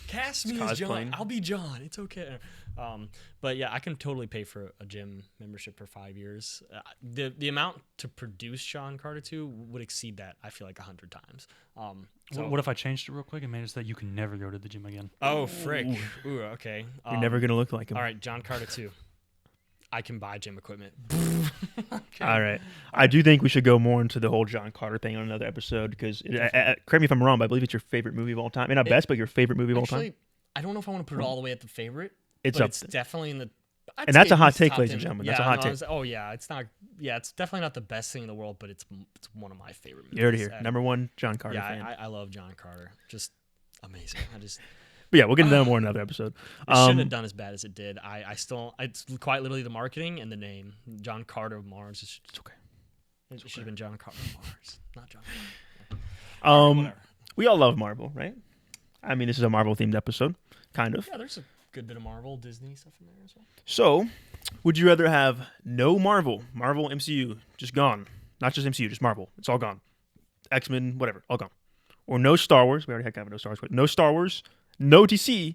Cast me as John. cosplaying. I'll be John. It's okay. But yeah, I can totally pay for a gym membership for 5 years. The amount to produce John Carter 2 would exceed that. I feel like 100 times. So, What if I changed it real quick and made it so that you can never go to the gym again? Oh frick! Ooh, okay. You're never gonna look like him. All right, John Carter 2. I can buy gym equipment. Okay. All right. I do think we should go more into the whole John Carter thing on another episode because, correct me if I'm wrong, but I believe it's your favorite movie of all time. I mean, not best, but your favorite movie of all time. Actually, I don't know if I want to put it all the way at the favorite. It's but up it's there. definitely in the. And that's a hot at least take, top ladies 10. and gentlemen. Yeah, That's a hot no, take. Oh yeah, it's not. Yeah, it's definitely not the best thing in the world, but it's one of my favorite movies. You heard it here. And Number one, John Carter yeah, fan. I love John Carter. Just amazing. But yeah, we'll get into that more in another episode. It shouldn't have done as bad as it did. It's quite literally the marketing and the name. John Carter of Mars. It's okay. It should have been John Carter of Mars, not John Carter. Whatever. We all love Marvel, right? I mean, this is a Marvel-themed episode, kind of. Yeah, there's a good bit of Marvel, Disney stuff in there as well. So, would you rather have no Marvel MCU, just gone? Not just MCU, just Marvel. It's all gone. X-Men, whatever, all gone. Or no Star Wars. We already had kind of no Star Wars, but no Star Wars, no DC,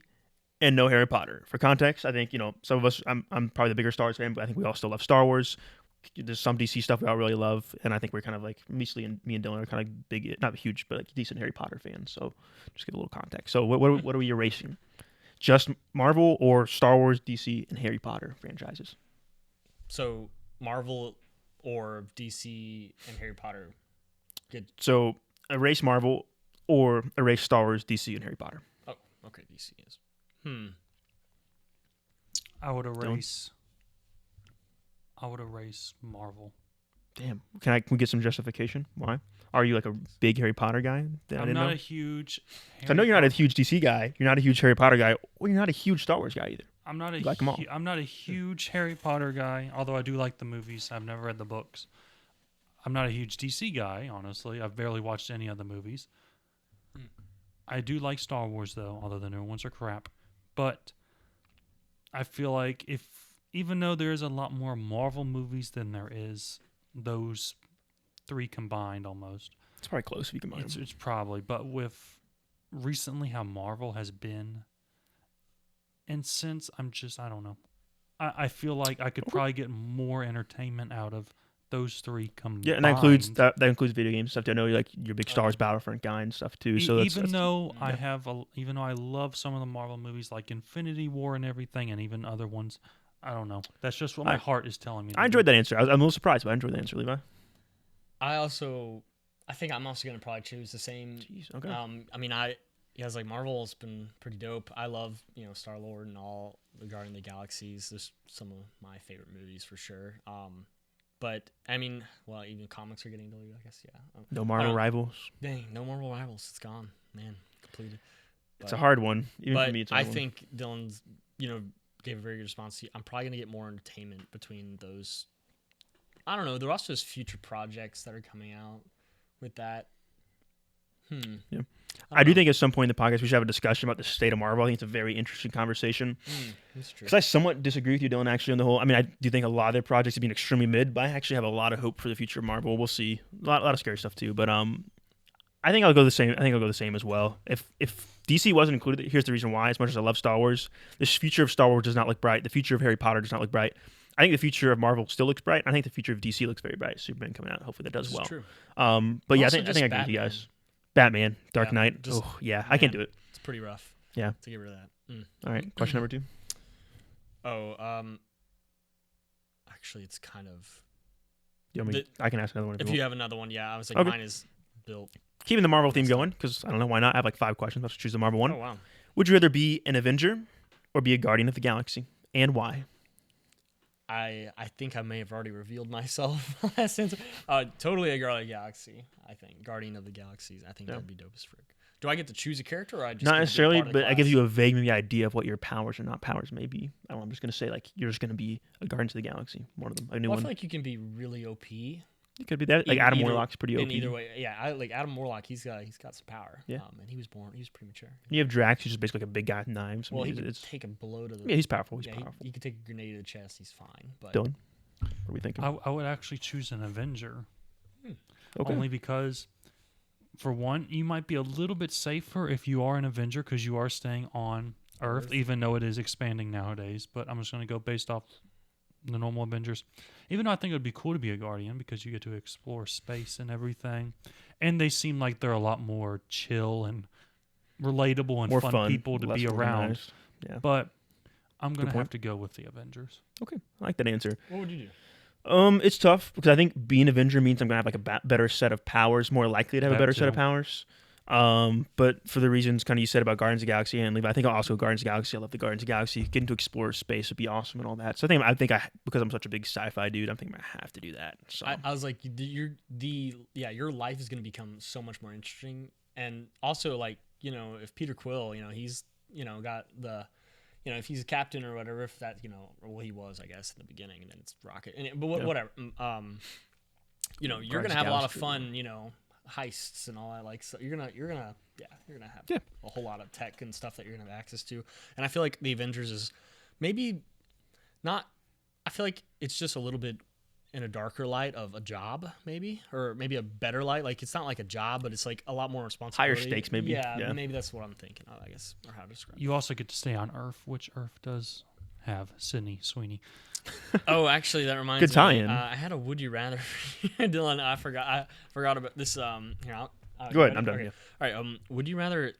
and no Harry Potter. For context, I think, some of us, I'm probably the bigger Star Wars fan, but I think we all still love Star Wars. There's some DC stuff we all really love, and I think we're kind of like, me and Dylan are kind of big, not huge, but like decent Harry Potter fans. So just give a little context. So what are we erasing? Just Marvel or Star Wars, DC, and Harry Potter franchises? So Marvel or DC and Harry Potter. Good. So erase Marvel or erase Star Wars, DC, and Harry Potter. Oh, okay. DC is. I would erase Marvel. Damn. Can we get some justification? Why? Are you like a big Harry Potter guy? I'm not a huge. I know you're not a huge DC guy. You're not a huge Harry Potter guy. Or you're not a huge Star Wars guy either. I'm not a You like 'em all. I'm not a huge Harry Potter guy, although I do like the movies. I've never read the books. I'm not a huge DC guy, honestly. I've barely watched any of the movies. I do like Star Wars though, although the new ones are crap. But I feel like even though there is a lot more Marvel movies than there is those three combined almost. It's probably close if you combine them. It's probably, but with recently how Marvel has been, and since I don't know, I feel like I could probably get more entertainment out of those three combined. Yeah, and that includes video games stuff. I know you're like your big Star Wars Battlefront guy and stuff too. So even though I love some of the Marvel movies like Infinity War and everything, and even other ones, I don't know. That's just what my heart is telling me. I enjoyed that answer. I'm a little surprised, but I enjoyed the answer, Levi. I think I'm also gonna probably choose the same. Jeez, okay. I mean, like Marvel's been pretty dope. I love Star-Lord and all regarding the galaxies. There's some of my favorite movies for sure. But I mean, well, even comics are getting deleted, I guess. Yeah. No Marvel rivals. Dang, no Marvel rivals. It's gone, man. Completed. It's a hard one. Even for me, it's a hard one. think Dylan's gave a very good response. I'm probably gonna get more entertainment between those. I don't know. There are also just future projects that are coming out with that. Yeah. I do think at some point in the podcast we should have a discussion about the state of Marvel. I think it's a very interesting conversation. That's true. Because I somewhat disagree with you, Dylan, actually, on the whole. I mean, I do think a lot of their projects have been extremely mid, but I actually have a lot of hope for the future of Marvel. We'll see. A lot of scary stuff, too. But I think I'll go the same. I think I'll go the same as well. If DC wasn't included, here's the reason why. As much as I love Star Wars, the future of Star Wars does not look bright. The future of Harry Potter does not look bright. I think the future of Marvel still looks bright. I think the future of DC looks very bright. Superman coming out. Hopefully that does well. True. But yeah, I think I agree with you guys. Batman, Dark Knight. I can't do it. It's pretty rough. Yeah. To get rid of that. All right. Question number 2. Actually, it's kind of. I can ask another one. If you have another one, yeah. I was like, mine is built. Keeping the Marvel theme going, because I don't know why not. I have like 5 questions. Let's choose the Marvel one. Oh, wow. Would you rather be an Avenger or be a Guardian of the Galaxy? And why? I think I may have already revealed myself last answer. Totally a Guardian of the Galaxy. I think Guardian of the Galaxies. I think that'd be dope as frick. Do I get to choose a character, or I just not necessarily, but I give you a a vague maybe idea of what your powers or not powers may be. I don't know, I'm just gonna say like you're just gonna be a Guardians of the Galaxy, one of them, a new one. I feel like you can be really OP. It could be that. Like Adam Warlock's pretty OP. In either way, yeah. I like Adam Warlock. He's got some power. Yeah. And he was premature. You have Drax, who's just basically like a big guy with knives. Well, he can take a blow to the. Yeah, he's powerful. He's powerful. He could take a grenade to the chest. He's fine. But Dylan, what are we thinking? I would actually choose an Avenger. Okay. Only because, for one, you might be a little bit safer if you are an Avenger because you are staying on Earth, even though it is expanding nowadays. But I'm just going to go based off the normal Avengers. Even though I think it would be cool to be a Guardian because you get to explore space and everything. And they seem like they're a lot more chill and relatable and more fun people to be around. Yeah. But I'm going to have to go with the Avengers. Okay. I like that answer. What would you do? It's tough because I think being Avenger means I'm gonna have like a better set of powers, more likely to have a better set of powers. But for the reasons kind of you said about Guardians of the Galaxy and Levi, I think also Guardians of the Galaxy. I love the Guardians of the Galaxy. Getting to explore space would be awesome and all that. So I think because I'm such a big sci-fi dude, I'm thinking I have to do that. So I was like, your life is gonna become so much more interesting, and also like if Peter Quill, he's got the. If he's a captain or whatever, if that, well, he was, I guess, in the beginning, and then it's Rocket. Whatever. You're gonna have a lot of fun, heists and all that. Like, so you're gonna have a whole lot of tech and stuff that you're gonna have access to. And I feel like the Avengers is maybe not. I feel like it's just a little bit in a darker light of a job, maybe, or maybe a better light. Like it's not like a job, but it's like a lot more responsibility. Higher stakes, maybe. Yeah, maybe that's what I'm thinking of, I guess, or how to describe it. You also get to stay on Earth, which Earth does have Sydney Sweeney. Oh, actually, that reminds me. Good tie-in. I had a would you rather, Dylan. I forgot about this. Here, go ahead. I'm done. Okay. Yeah. All right. Would you rather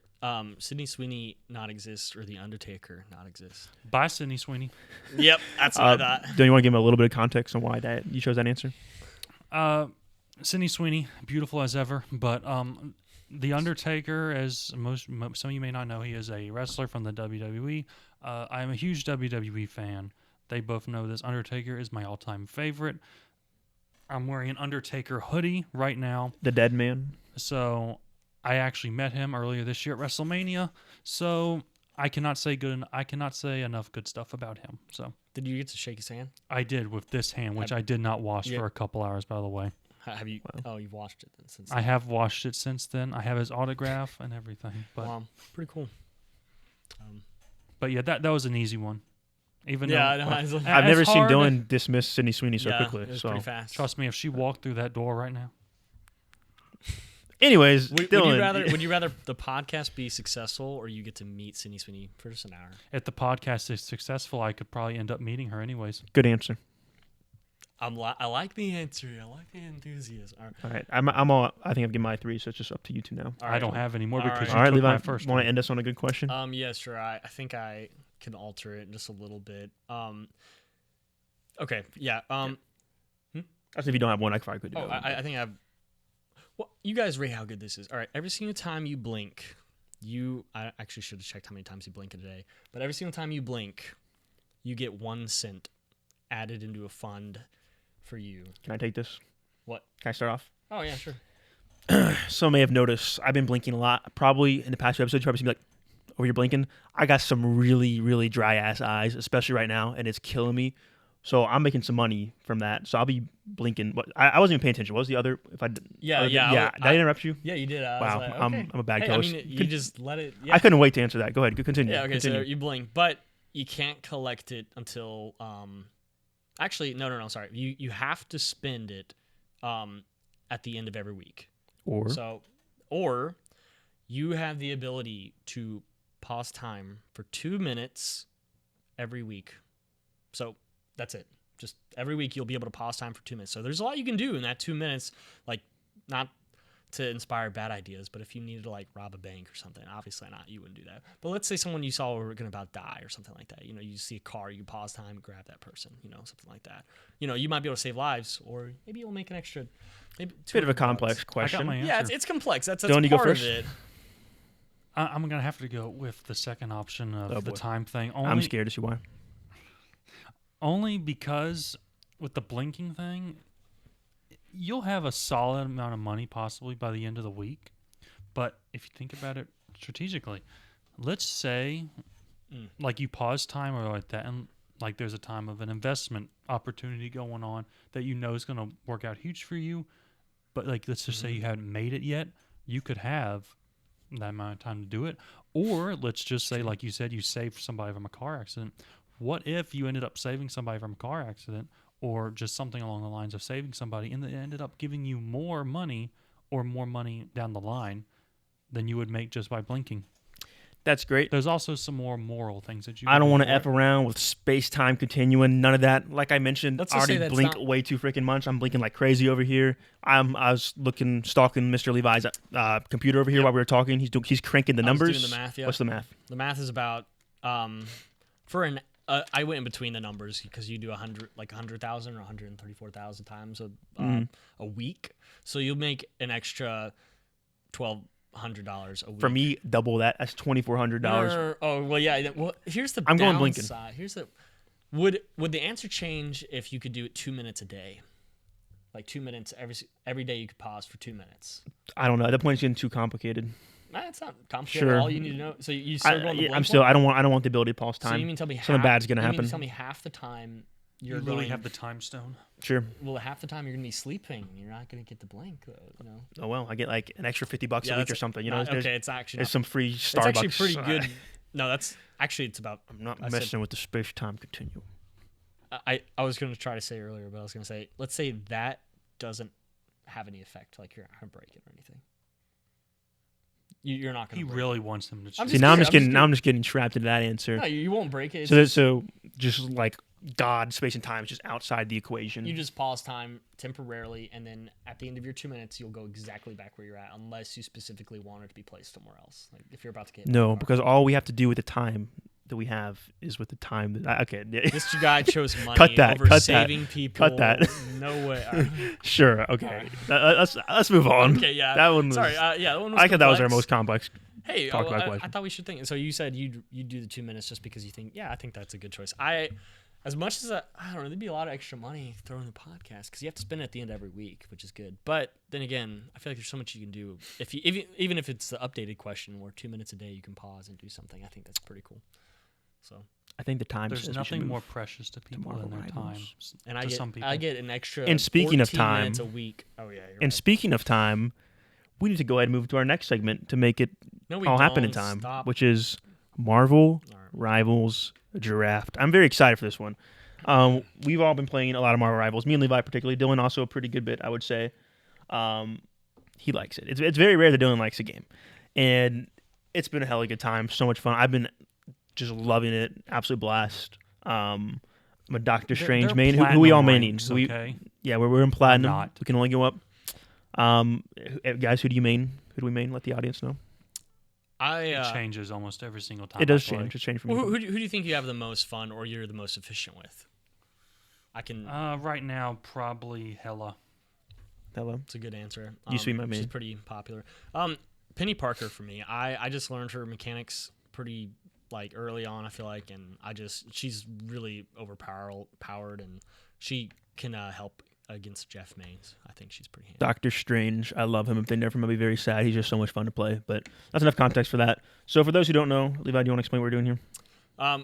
Sydney Sweeney not exist or The Undertaker not exist? By Sydney Sweeney. Yep, that's what I thought. Do you want to give him a little bit of context on why that you chose that answer? Sydney Sweeney, beautiful as ever, but The Undertaker, as some of you may not know, he is a wrestler from the WWE. I am a huge WWE fan. They both know this. Undertaker is my all-time favorite. I'm wearing an Undertaker hoodie right now. The Dead Man. So I actually met him earlier this year at WrestleMania. So I cannot say enough good stuff about him. So Did you get to shake his hand? I did with this hand, which I did not wash Yeah. for a couple hours, by the way. Have you? Oh, you've watched it then since. I have washed it since then. I have his autograph and everything. But Wow, pretty cool. but yeah, that was an easy one. Even Yeah, I though, know. I was like, I've as never seen hard- Dylan dismiss Sydney Sweeney so yeah, quickly. it was So, pretty fast. trust me, if she walked through that door right now, anyways, Would Dylan, you rather the podcast be successful or you get to meet Sydney Sweeney for just an hour? if the podcast is successful, I could probably end up meeting her anyways. good answer. I like the answer. I like the enthusiasm. All right, I'm all. I think I've given my 3, so it's just up to you 2 now. All I don't cool. have any more All because right. you All right, took Levi, my first want one. to end us on a good question? Yeah, sure. I think I can alter it just a little bit. Okay, yeah. That's if you don't have one, I probably could do Oh, that. I think I've. Well, you guys rate how good this is. All right, every single time you blink, I actually should have checked how many times you blink a day, but every single time you blink, you get 1 cent added into a fund for you. Can I take this? What? Can I start off? Oh yeah, sure. Some may have noticed I've been blinking a lot. Probably in the past few episodes, you probably seen me like, oh, you're blinking. I got some really, really dry ass eyes, especially right now, and it's killing me. So I'm making some money from that. So I'll be blinking. What I wasn't even paying attention. What was the other? If I Yeah, other- yeah, yeah. Did I interrupt you? Yeah, you did. I Wow, was like, I'm okay. a bad Hey, host. I mean, you just let it. Yeah. I couldn't wait to answer that. Go ahead. Continue. Yeah, okay, so Continue. you blink, but you can't collect it until actually no, sorry. You have to spend it at the end of every week. Or you have the ability to pause time for 2 minutes every week. So that's it. Just every week you'll be able to pause time for 2 minutes. So there's a lot you can do in that 2 minutes, like not to inspire bad ideas, but if you needed to like rob a bank or something, obviously not, you wouldn't do that. But let's say someone you saw were going to about die or something like that. You know, you see a car, you pause time, grab that person, you know, something like that. You know, you might be able to save lives, or maybe you'll make an extra, maybe Bit of a $200. complex I got question. my answer. Yeah, it's complex. That's Dylan, you go part of first? it. I'm going to have to go with the second option of Oh, the boy. time thing. I'm scared to see why. Only because with the blinking thing, you'll have a solid amount of money possibly by the end of the week. But if you think about it strategically, let's say like you pause time or like that, and like there's a time of an investment opportunity going on that you know is going to work out huge for you. But like, let's just say you haven't made it yet, you could have that amount of time to do it. Or let's just say, like you said, you saved somebody from a car accident. What if you ended up saving somebody from a car accident, or just something along the lines of saving somebody, and it ended up giving you more money or more money down the line than you would make just by blinking? That's great. There's also some more moral things that you I don't want to F around with space-time continuum. None of that. Like I mentioned, Let's I just say already that's blink not- way too freaking much. I'm blinking like crazy over here. I was stalking Mr. Levi's computer over here while we were talking. He's cranking the I was numbers. doing the math, yeah. What's the math? The math is about for an I went in between the numbers because you do 100,000 or 134,000 times a week, so you'll make an extra $1,200 a week. For me, double that. That's $2,400. Oh well, yeah. Well, here's the I'm going downside. Here's the would the answer change if you could do it 2 minutes a day, like 2 minutes every day you could pause for 2 minutes. I don't know. At that point, it's getting too complicated. Nah, it's not complicated. Sure. All you need to know. So you still going to blink I'm still. one? I don't want the ability to pause time. So you mean tell me something bad's gonna you mean happen. tell me half the time You you're literally going have the time stone. Sure. well, half the time you're gonna be sleeping. You're not gonna get to blink, though. You know. Oh well, I get like an extra $50 a week that's or something. You know, not- there's, okay, it's actually there's not, some free it's Starbucks. actually pretty good. No, that's actually it's about. I'm not I said- messing with the space-time continuum. I was gonna try to say earlier, but I was gonna say let's say that doesn't have any effect, like you're not gonna break it or anything. You're not gonna. He break really wants him to. I'm See, just now I'm kidding, just getting. I'm just Now I'm just getting trapped into that answer. it. No, you won't break it. It's So just like God, space and time is just outside the equation. you just pause time temporarily, and then at the end of your 2 minutes, you'll go exactly back where you're at, unless you specifically want it to be placed somewhere else. Like if you're about to get hit by a No, car. because all we have to do with the time that we have is with the time. Okay, This guy chose money Cut that, over cut that, saving people. cut that. No way. All right. sure. Okay, let's move on. Okay, yeah. That one was. Sorry. Yeah, that one was I thought that was our complex. most complex. Hey, talk about I question. thought we should think. So you said you do the 2 minutes just because you think, yeah, I think that's a good choice. I As much as I don't know, there'd be a lot of extra money thrown in the podcast because you have to spend it at the end every week, which is good. But then again, I feel like there's so much you can do. Even if it's the updated question where 2 minutes a day you can pause and do something, I think that's pretty cool. So I think the time. There's nothing more precious to people than their time. and some people. I get an extra. And speaking of 14 time, minutes a week. Oh yeah. And speaking of time, we need to go ahead and move to our next segment to make it all happen in time, which is Marvel Rivals Draft. I'm very excited for this one. We've all been playing a lot of Marvel Rivals. Me and Levi particularly. Dylan also a pretty good bit, I would say. He likes it. It's very rare that Dylan likes a game. And it's been a hell of a good time. So much fun. I've been just loving it. Absolute blast. I'm a Doctor Strange main. Who we all maining? Okay. We're in platinum. We can only go up. Guys, who do you main? Who do we main? Let the audience know. It changes almost every single time. It does change. It's changed for me. Who do you think you have the most fun or you're the most efficient with? I can. Right now, probably Hela. Hela. It's a good answer. You see my main. She's pretty popular. Penny Parker for me. I just learned her mechanics pretty early on. I feel like, and she's really overpowered, and she can help against Jeff Maines. I think she's pretty handy. Doctor Strange. I love him. If they nerf him, I'll be very sad. He's just so much fun to play. But that's enough context for that. So for those who don't know, Levi, do you want to explain what we're doing here?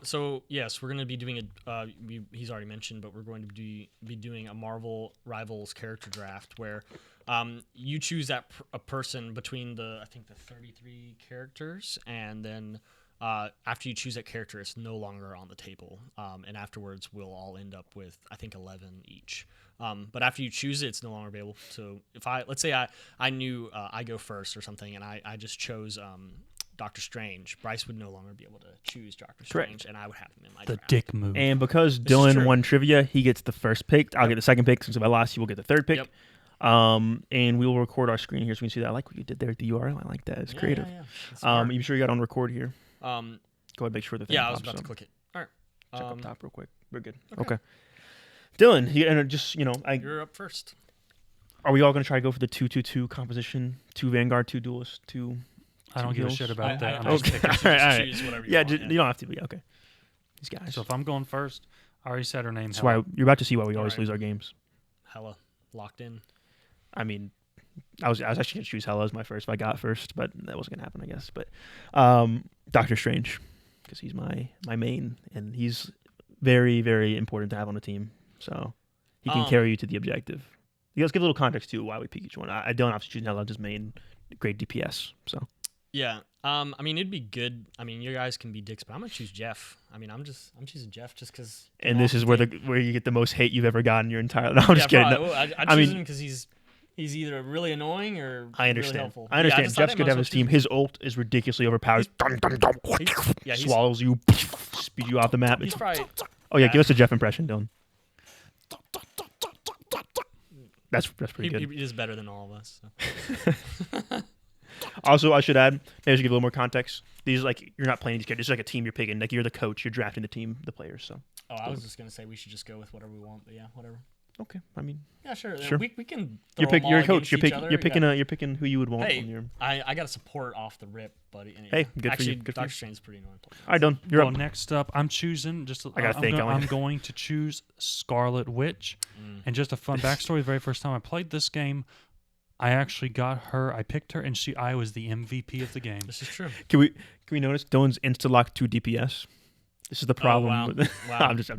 So yes, we're going to be doing he's already mentioned, but we're going to be doing a Marvel Rivals character draft where you choose a person between the 33 characters, and then after you choose that character, it's no longer on the table. And afterwards, we'll all end up with, I think, 11 each. But after you choose it, it's no longer available. So let's say I knew I go first or something, and I just chose Doctor Strange, Bryce would no longer be able to choose Doctor Strange, Correct. and I would have him in my The draft. dick move. And because Dylan won trivia, he gets the first pick. I'll get the second pick. Since if I lost, he will get the third pick. Yep. And we will record our screen here so we can see that. I like what you did there with the URL. I like that. It's creative. Yeah. You sure you got on record here? Go ahead and make sure the thing I was pops about to up. click it. All right. Check up top real quick. We're good. Okay. Dylan, You're up first. Are we all going to try to go for the 2-2-2 composition? 2 Vanguard, 2 Duelist, 2... I don't give a shit about that. Okay. All right. Choose whatever Yeah, you want. you don't have to be. Okay. These guys. So if I'm going first, I already said her name. That's why you're about to see why we always Alright. lose our games. Hella locked in. I mean, I was actually going to choose Hela as my first if I got first, but that wasn't going to happen, I guess. But Doctor Strange, because he's my main, and he's very, very important to have on the team. So he can carry you to the objective. Let's give a little context to why we pick each one. I don't have to choose Hela, just main, great DPS. So. Yeah. I mean, it'd be good. I mean, you guys can be dicks, but I'm gonna choose Jeff. I mean, I'm choosing Jeff just because. And this is where you get the most hate you've ever gotten in your entire. No, I'm just kidding. No. I choose him because he's either really annoying or I understand. really helpful. I understand. Jeff's good to have his team. His ult is ridiculously overpowered. Swallows you, speed you off the map. He's probably. Oh yeah, give us a Jeff impression, Dylan. That's pretty good. He is better than all of us. So. Also, I should add, maybe I should give a little more context. These you're not playing these characters. It's like a team you're picking. Like you're the coach. You're drafting the team, the players. So. Oh, I was just gonna say we should just go with whatever we want, but yeah, whatever. Okay, I mean. Yeah, sure. Sure. We can. You're a coach. You're picking other. you're picking who you would want. Hey, on your... I got a support off the rip, buddy. Hey, good actually, for you. Good Doctor for you. Strange's pretty annoying. All right, Dylan, you're up. Next up, I'm choosing I'm going to choose Scarlet Witch, and just a fun backstory. The very first time I played this game, I actually got her. I picked her, and I was the MVP of the game. This is true. Can we notice Dylan's insta-lock 2 DPS? This is the problem. Oh, wow. Wow. I'm just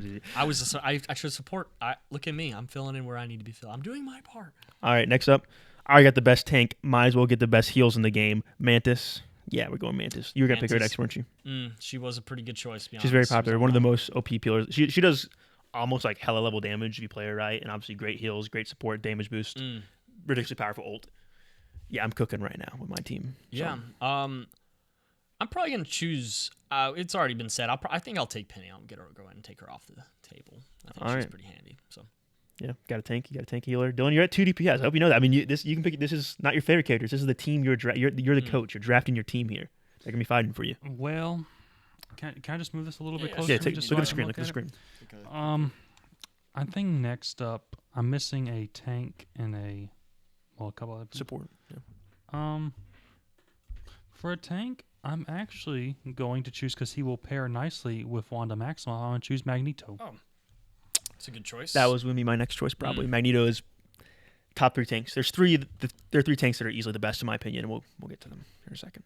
I actually support. Look at me. I'm filling in where I need to be filled. I'm doing my part. All right, next up, I got the best tank. Might as well get the best heals in the game. Mantis. Yeah, we're going Mantis. You were going to pick her next, weren't you? She was a pretty good choice. She's very popular. One of the most OP pillars. She does almost like hella level damage if you play her right, and obviously great heals, great support, damage boost, ridiculously powerful ult. Yeah, I'm cooking right now with my team. So. Yeah. I'm probably going to choose. It's already been said. I think I'll take Penny. I'll go ahead and take her off the table. I think she's pretty handy. So. Yeah, got a tank. You got a tank healer. Dylan, you're at 2 DPS. I hope you know that. I mean, you can pick. This is not your favorite characters. This is the team you're the coach. You're drafting your team here. They're gonna be fighting for you. Well, can I just move this a little bit closer? Yeah, look at the screen. Look at the screen. I think next up, I'm missing a tank and a couple of support. Yeah. For a tank, I'm actually going to choose because he will pair nicely with Wanda Maximoff. I'm going to choose Magneto. Oh, It's a good choice. That was going to be my next choice, probably. Magneto is top 3 tanks. There's 3. There are 3 tanks that are easily the best in my opinion, and we'll get to them here in a second.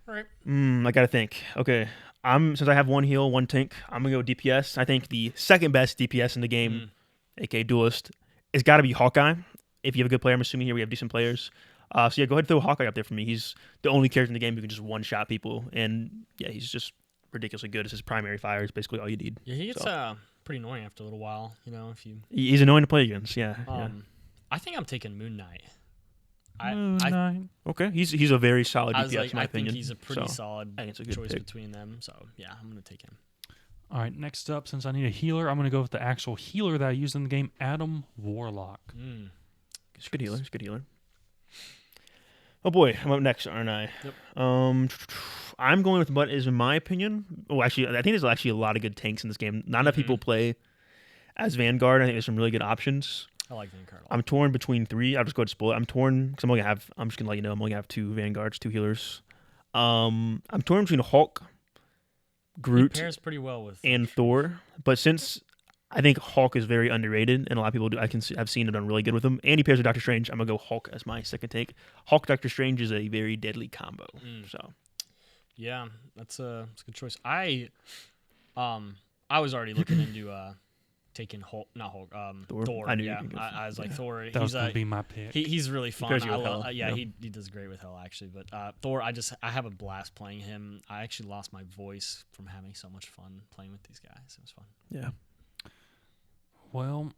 All right. I gotta think. Okay, since I have 1 heal, 1 tank, I'm gonna go DPS. I think the second best DPS in the game, aka duelist, has got to be Hawkeye. If you have a good player, I'm assuming here we have decent players. So yeah, go ahead and throw Hawkeye up there for me. He's the only character in the game who can just one-shot people, and yeah, he's just ridiculously good. It's his primary fire is basically all you need. Yeah, he gets pretty annoying after a little while. If you. He's annoying to play against. Yeah. I think I'm taking Moon Knight. Moon Knight. Okay, he's a very solid DPS in my opinion. I think he's a pretty solid it's a good choice pick. between them. So yeah, I'm gonna take him. All right, next up, since I need a healer, I'm going to go with the actual healer that I used in the game, Adam Warlock. He's a good healer. He's a good healer. Oh boy, I'm up next, aren't I? Yep. I'm going with what is, in my opinion. Oh, actually, I think there's actually a lot of good tanks in this game. Not enough people play as Vanguard. I think there's some really good options. I like Vanguard. I'm torn between 3. I'll just go ahead and spoil it. I'm torn because I'm just gonna let you know I'm only gonna have 2 Vanguards, 2 healers. I'm torn between Hulk, Groot, he pairs pretty well with and Thor. But since I think Hulk is very underrated, and a lot of people I've seen have done really good with him, and he pairs with Doctor Strange, I'm gonna go Hulk as my second take. Hulk Doctor Strange is a very deadly combo. So yeah, that's a good choice. I was already looking into taking Hulk, not Hulk, Thor. I knew yeah, you were I was like Thor. That was going to be my pick. He's really fun. Because you with Hell, he does great with Hell actually. But Thor, I have a blast playing him. I actually lost my voice from having so much fun playing with these guys. It was fun. Yeah. Well,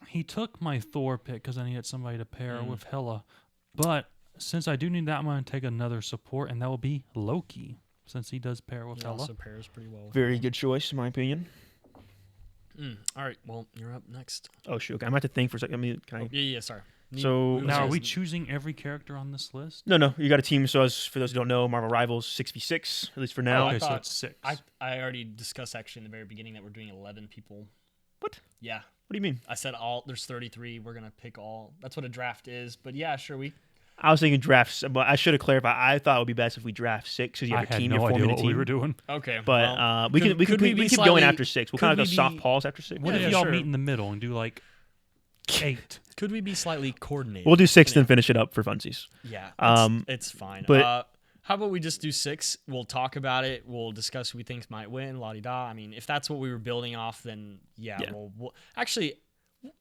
he took my Thor pick because I needed somebody to pair with Hela. But since I do need that, I'm going to take another support, and that will be Loki, since he does pair with Hela. Also pairs pretty well with Very good choice, in my opinion. All right, well, you're up next. Oh, shoot. Okay. I'm going to have to think for a second. I mean, can I? Yeah, sorry. Now, are we choosing every character on this list? No. You got a team. So, for those who don't know, Marvel Rivals 6v6, at least for now. Okay, so it's 6. I already discussed actually in the very beginning that we're doing 11 people. What? Yeah. What do you mean? I said there's 33. We're going to pick all. That's what a draft is. But yeah, sure. I was thinking drafts, but I should have clarified. I thought it would be best if we draft 6 because you have a team. I had no you're idea forming what a team. we were doing. Okay. But we keep going after 6. We'll kind of go soft pause after 6. What if y'all meet in the middle and do like 8? Could we be slightly coordinated? We'll do 6 then finish it up for funsies. Yeah. It's fine. But how about we just do 6? We'll talk about it. We'll discuss who we think might win. La-di-da. I mean, if that's what we were building off, then yeah. We'll actually,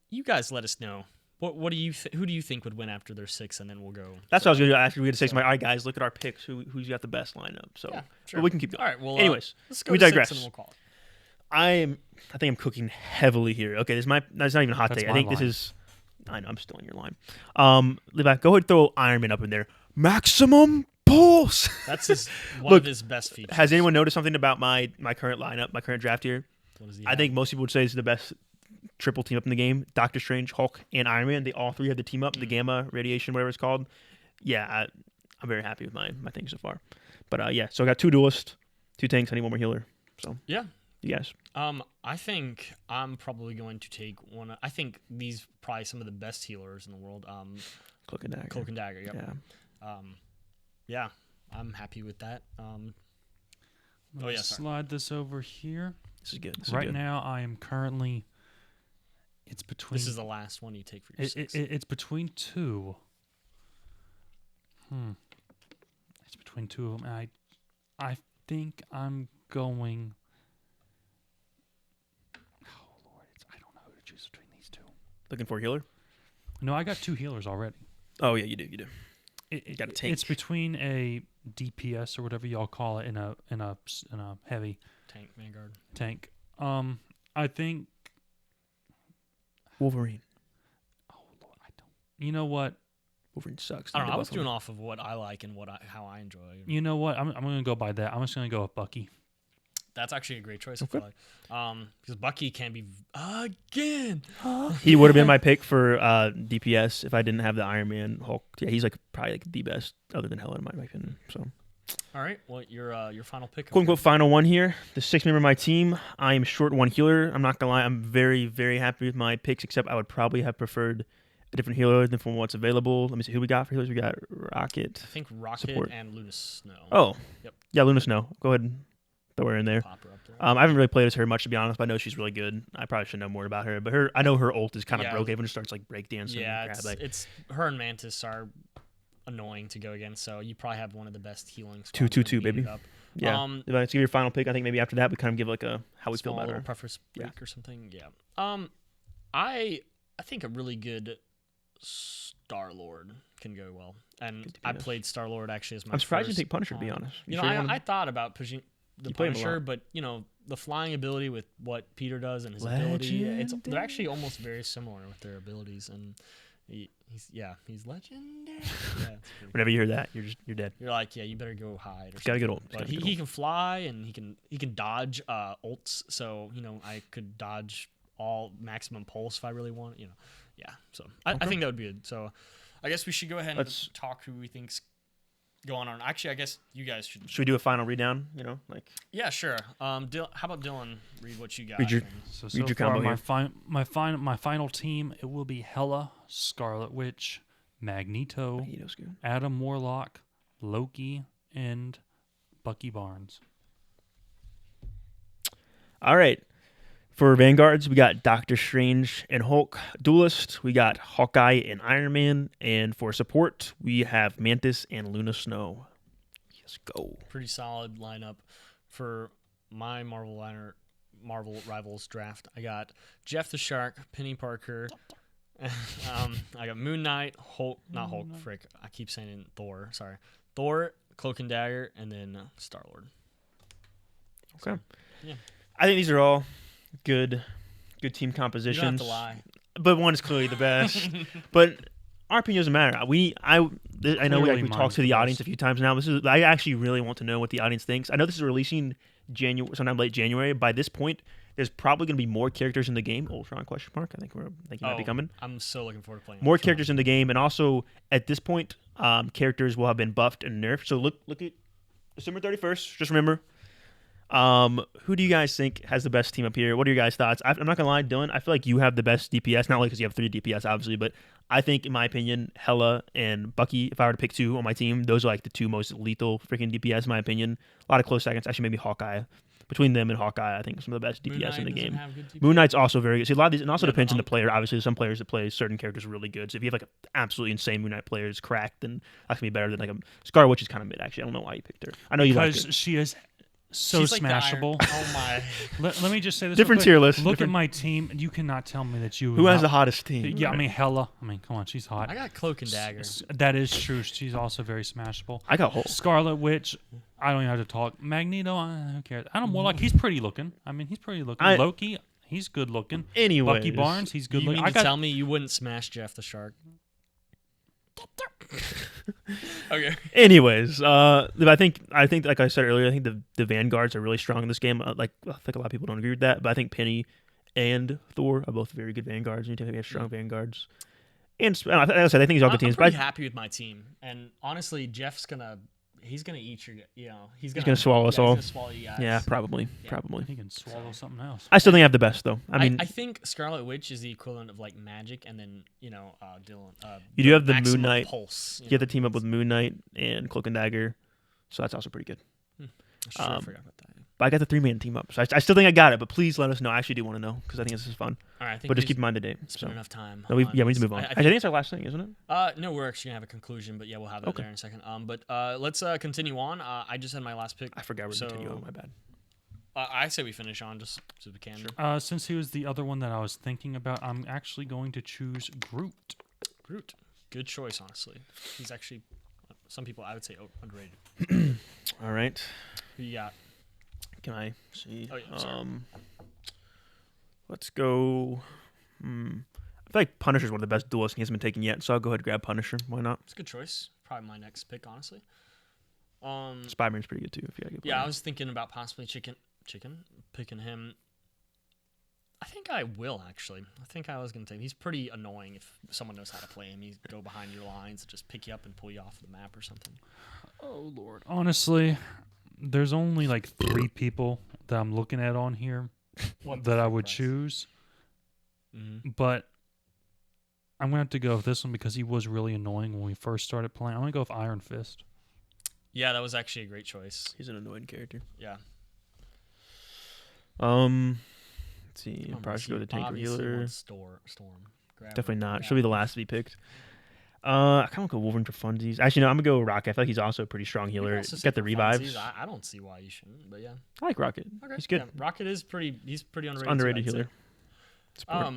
you guys let us know. What do you who do you think would win after their 6, and then we'll go. That's what I was going to do. After we had to say something. All right, guys, look at our picks. Who's got the best lineup? So yeah, sure. But we can keep going. All right. Well, anyways, let's go we to digress. 6 and we'll call it. I think I'm cooking heavily here. Okay, that's not even a hot take. I think this is. I know I'm stealing your line. Levi, go ahead and throw Iron Man up in there. Maximum pulse. That's one of his best features. Has anyone noticed something about my current lineup, my current draft here? I think most people would say it's the best triple team up in the game. Doctor Strange, Hulk, and Iron Man. They all 3 have the team up, the gamma radiation, whatever it's called. Yeah, I'm very happy with my thing so far. But yeah, so I got 2 duelists, 2 tanks. I need 1 more healer. So yeah. You guys. I think I'm probably going to take one. I think these probably some of the best healers in the world. Cloak and Dagger. Cloak and Dagger. Yep. Yeah. Yeah. I'm happy with that. Slide this over here. This is good. Right now, I am currently. It's between. This is the last one you take for your 6. It's between 2. It's between 2 of them. I think I'm going. Oh Lord, I don't know who to choose between these 2. Looking for a healer? No, I got 2 healers already. Oh yeah, you do. You got a tank. It's between a DPS or whatever y'all call it in a heavy tank Vanguard tank. I think Wolverine. Oh Lord, I don't. You know what? Wolverine sucks. I don't know. I was doing off of what I like and how I enjoy. You know what? I'm going to go by that. I'm just going to go with Bucky. That's actually a great choice. Okay. I feel like. Because Bucky can be again. He would have been my pick for DPS if I didn't have the Iron Man Hulk. Yeah, he's probably the best other than Helen in my opinion. So. All right. Well, your final pick. Quote unquote final one here. The 6th member of my team. I am short 1 healer. I'm not gonna lie. I'm very very happy with my picks. Except I would probably have preferred a different healer than from what's available. Let me see who we got for healers. We got Rocket. I think Rocket support. and Luna Snow. Oh. Yep. Yeah, Luna Snow. Go ahead and throw her in there. Pop her up there. I haven't really played as her much, to be honest, but I know she's really good. I probably should know more about her. But I know her ult is kind of broken when it starts like breakdancing. Yeah, it's her and Mantis are annoying to go against, so you probably have one of the best healing squads. 2-2-2, baby. Up. Yeah. If I give your final pick, I think maybe after that we kind of give like a how we feel about her. Preference break or something. Yeah. I think a really good Star-Lord can go well, and I played Star-Lord actually as my. I'm surprised you take Punisher, to be honest. I thought about pushing the Punisher, but the flying ability with what Peter does and his ability, they're actually almost very similar with their abilities, and he's legendary. Yeah, whenever you hear that, you're dead. You're like, you better go hide. Or gotta get ult. But he can fly and he can dodge ults, so I could dodge all maximum pulse if I really want. Yeah. So I think that would be good. So I guess we should go ahead and talk who we think's going on. Actually, I guess you guys should. Should we do a final read down? Yeah, sure. How about Dylan? Read what you got. Read your combo my here. my final team, it will be Hela, Scarlet Witch, Magneto, Adam Warlock, Loki, and Bucky Barnes. All right. For Vanguards, we got Doctor Strange and Hulk. Duelist, we got Hawkeye and Iron Man. And for support, we have Mantis and Luna Snow. Let's go. Pretty solid lineup for my Marvel Rivals draft. I got Jeff the Shark, Penny Parker. I got Moon Knight, I keep saying Thor. Sorry. Thor, Cloak and Dagger, and then Star-Lord. Okay. So, yeah. I think these are all good team compositions. You don't have to lie. But one is clearly the best. But our opinion doesn't matter. I know we talked to the audience a few times now. I actually really want to know what the audience thinks. I know this is releasing sometime late January. By this point, there's probably going to be more characters in the game. Ultron ? I think he might be coming. I'm so looking forward to playing more characters in the game, and also at this point, characters will have been buffed and nerfed. So look at December 31st. Just remember. Who do you guys think has the best team up here? What are your guys' thoughts? I'm not gonna lie, Dylan. I feel like you have the best DPS, not only because you have 3 DPS, obviously, but I think, in my opinion, Hela and Bucky, if I were to pick 2 on my team, those are like the 2 most lethal freaking DPS, in my opinion. A lot of close seconds. Actually, maybe Hawkeye. Between them and Hawkeye, I think some of the best DPS in the game. Moon Knight's also very good. See, a lot of these, it also depends on the player. Obviously, some players that play certain characters are really good. So if you have like an absolutely insane Moon Knight player who's cracked, then that can be better than like a Scarlet Witch is kind of mid. Actually, I don't know why you picked her. I know you like her. Because she is so She's smashable. Like oh my! Let me just say this. Different tier list. Look at my team. You cannot tell me that you. Who has the hottest team? Yeah, right. I mean Hela. I mean, come on, she's hot. I got Cloak and Dagger. That is true. She's also very smashable. I got Hulk. Scarlet Witch. I don't even have to talk. Magneto. Who cares? Adam Warlock. He's pretty looking. I mean, he's pretty looking. Loki. He's good looking. Anyway, Bucky Barnes. He's good looking. You mean to tell me you wouldn't smash Jeff the Shark? Okay. Anyways, I think like I said earlier, I think the Vanguards are really strong in this game. Like I think a lot of people don't agree with that, but I think Penny and Thor are both very good Vanguards. And you have strong Vanguards. And like I said, I think he's all good teams. I'm pretty happy with my team, and honestly, Jeff's gonna eat your, he's gonna swallow us all. He's gonna swallow you guys. Yeah, probably. He can swallow something else. I still think I have the best though. I mean, I think Scarlet Witch is the equivalent of like Magic, and then Dylan. You do have the Moon Knight. Pulse. You have the team up with Moon Knight and Cloak and Dagger, so that's also pretty good. I forgot about that. But I got the 3-man team up, so I still think I got it. But please let us know. I actually do want to know because I think this is fun. All right, but just keep in mind today. Spend enough time. No, we need to move on. I think it's our last thing, isn't it? No, we're actually gonna have a conclusion, but yeah, we'll have that there in a second. But let's continue on. I just had my last pick. I forgot we're continuing on. My bad. I say we finish on just so we can. Sure. Since he was the other one that I was thinking about, I'm actually going to choose Groot. Good choice, honestly. He's actually, some people I would say underrated. All right. Who you got? Can I see? Oh, yeah, let's go. I feel like Punisher's one of the best duelists and he hasn't been taken yet, so I'll go ahead and grab Punisher. Why not? It's a good choice. Probably my next pick, honestly. Spider-Man's pretty good too. If you got good. Yeah, I was thinking about possibly picking him. I think I will actually. I think I was gonna take. He's pretty annoying if someone knows how to play him. He's go behind your lines, just pick you up and pull you off the map or something. Oh Lord, honestly. There's only like 3 people that I'm looking at on here that I would choose. Mm-hmm. But I'm going to have to go with this one because he was really annoying when we first started playing. I'm going to go with Iron Fist. Yeah, that was actually a great choice. He's an annoying character. Yeah. Let's see. Oh, Probably should go with the tank or obviously healer. wants Storm. Grab Definitely her. not. Yeah. She'll be the last to be picked. I kind of go Wolverine for funsies. Actually, no, I'm gonna go Rocket. I feel like he's also a pretty strong You can healer. also He's say got the for revives. funsies. I don't see why you shouldn't, but yeah. I like Rocket. Okay. He's good. Yeah, Rocket is pretty. He's pretty It's underrated. underrated too, I'd healer. say. Support.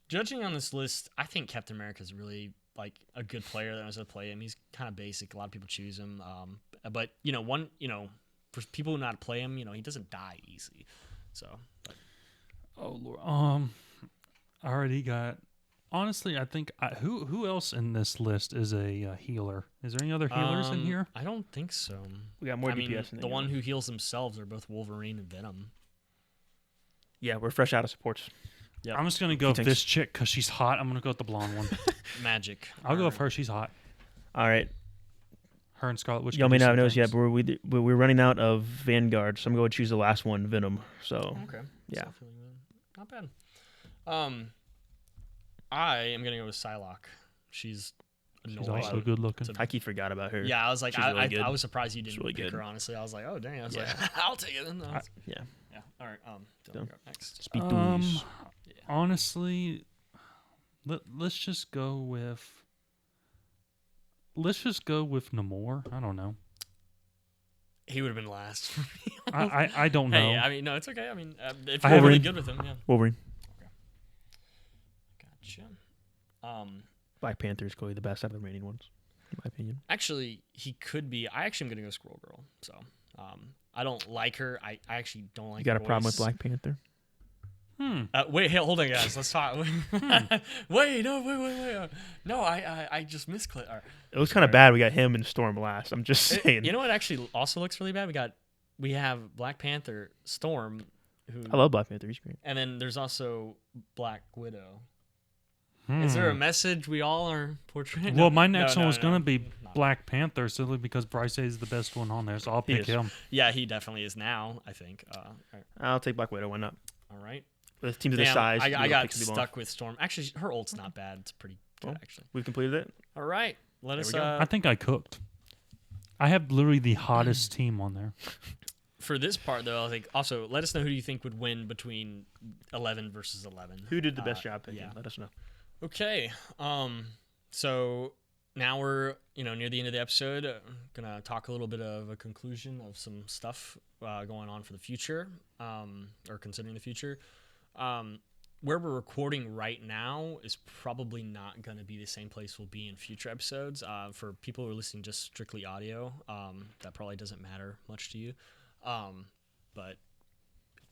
Judging on this list, I think Captain America is really like a good player that knows how to play him. He's kind of basic. A lot of people choose him. But for people who know how to play him, he doesn't die easy. So. But. Oh Lord. I already got. Honestly, I think who else in this list is a healer? Is there any other healers in here? I don't think so. We got more I mean, DPS in the there. one who heals themselves are both Wolverine and Venom. Yeah, we're fresh out of supports. Yeah, I'm just gonna go with thinks- this chick because she's hot. I'm gonna go with the blonde one. Magic. I'll go with her. She's hot. All right. Her and Scarlet Witch. Y'all can may do not some know this yet, things. but we're running out of Vanguard, so I'm going to choose the last one, Venom. So Okay. Yeah. So not bad. I am gonna go with Psylocke. She's annoying. She's also good looking. to- I keep forgot about her. Yeah, I was like, She's really good. I was surprised you didn't really pick good. her. Honestly, I was like, oh dang. I was Yeah. like, I'll take it then. Yeah. Yeah. All right. Dylan, Done. you're up next. Speak to Um, these. honestly, let's just go with. Let's just go with Namor. I don't know. He would have been last. I don't know. Hey, I mean, no, it's okay. I mean, if I you're really haven't- good with him, yeah. Wolverine. Gotcha. Black Panther is clearly the best out of the remaining ones, in my opinion. Actually, he could be. I actually am gonna go Squirrel Girl. So, I don't like her. I actually don't like. You got her a problem with voice. Black Panther? Wait, hey, hold on, guys. Let's talk. Wait, no, I just misclicked. Right. It was kind of bad. We got him and Storm last. I'm just saying. You know what actually also looks really bad? We have Black Panther, Storm, who, I love Black Panther. He's great. and then there's also Black Widow. Is there a message we all are portraying? Well, my next one was no. gonna be Black Panther simply because Bryce is the best one on there, so I'll pick is. him. Yeah, he definitely is now. I think. I'll take Black Widow. Why not? All right. With teams of this Damn, size, I you know, got pick some people stuck off. with Storm. Actually, her ult's not bad. It's pretty good, Well, actually. We've completed it. All right. Let us. we go. I think I cooked. I have literally the hottest team on there. For this part, though, I think also let us know who you think would win between 11 versus 11. Who did the best job picking? yeah. Let us know. Okay. So now we're near the end of the episode. Gonna talk a little bit of a conclusion of some stuff going on for the future, or considering the future. Where we're recording right now is probably not going to be the same place we'll be in future episodes. For people who are listening just strictly audio, that probably doesn't matter much to you. But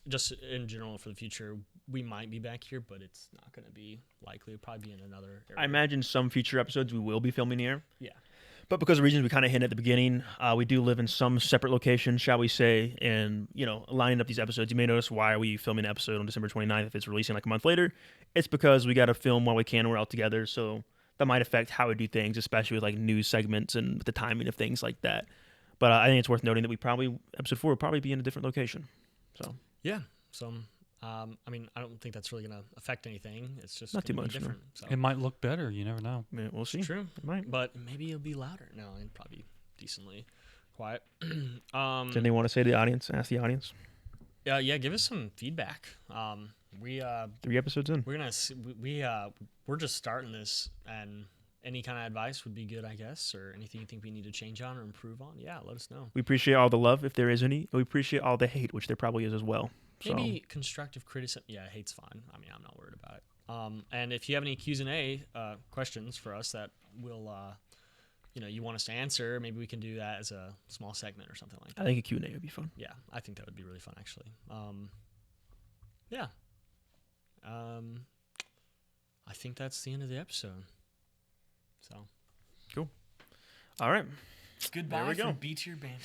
just in general for the future, we might be back here, but it's not going to be likely. It'll probably be in another area. I imagine some future episodes we will be filming here. Yeah. But because of reasons we kind of hinted at the beginning, we do live in some separate locations, shall we say, and, lining up these episodes. You may notice, why are we filming an episode on December 29th if it's releasing like a month later? It's because we got to film while we can. We're all together, so that might affect how we do things, especially with like news segments and the timing of things like that. But I think it's worth noting that episode 4 will probably be in a different location. So Yeah. So, I mean, I don't think that's really going to affect anything. It's just Not too gonna be much, no. different. So. It might look better. You never know. yeah, we'll see. True. It might. But maybe it'll be louder. No, it'll probably be decently quiet. Does anything want to say to the audience? Ask the audience. Yeah, give us some feedback. We 3 episodes in. we're gonna we're just starting this, and any kind of advice would be good, I guess, or anything you think we need to change on or improve on. Yeah, let us know. We appreciate all the love, if there is any. We appreciate all the hate, which there probably is as well. So Maybe constructive criticism. Yeah, hate's fine. I mean, I'm not worried about it. And if you have any Q&A questions for us that will, you want us to answer, maybe we can do that as a small segment or something like that. I think a Q&A would be fun. Yeah, I think that would be really fun, actually. Yeah. I think that's the end of the episode. So, All right. goodbye There we go. from B Tier Banter.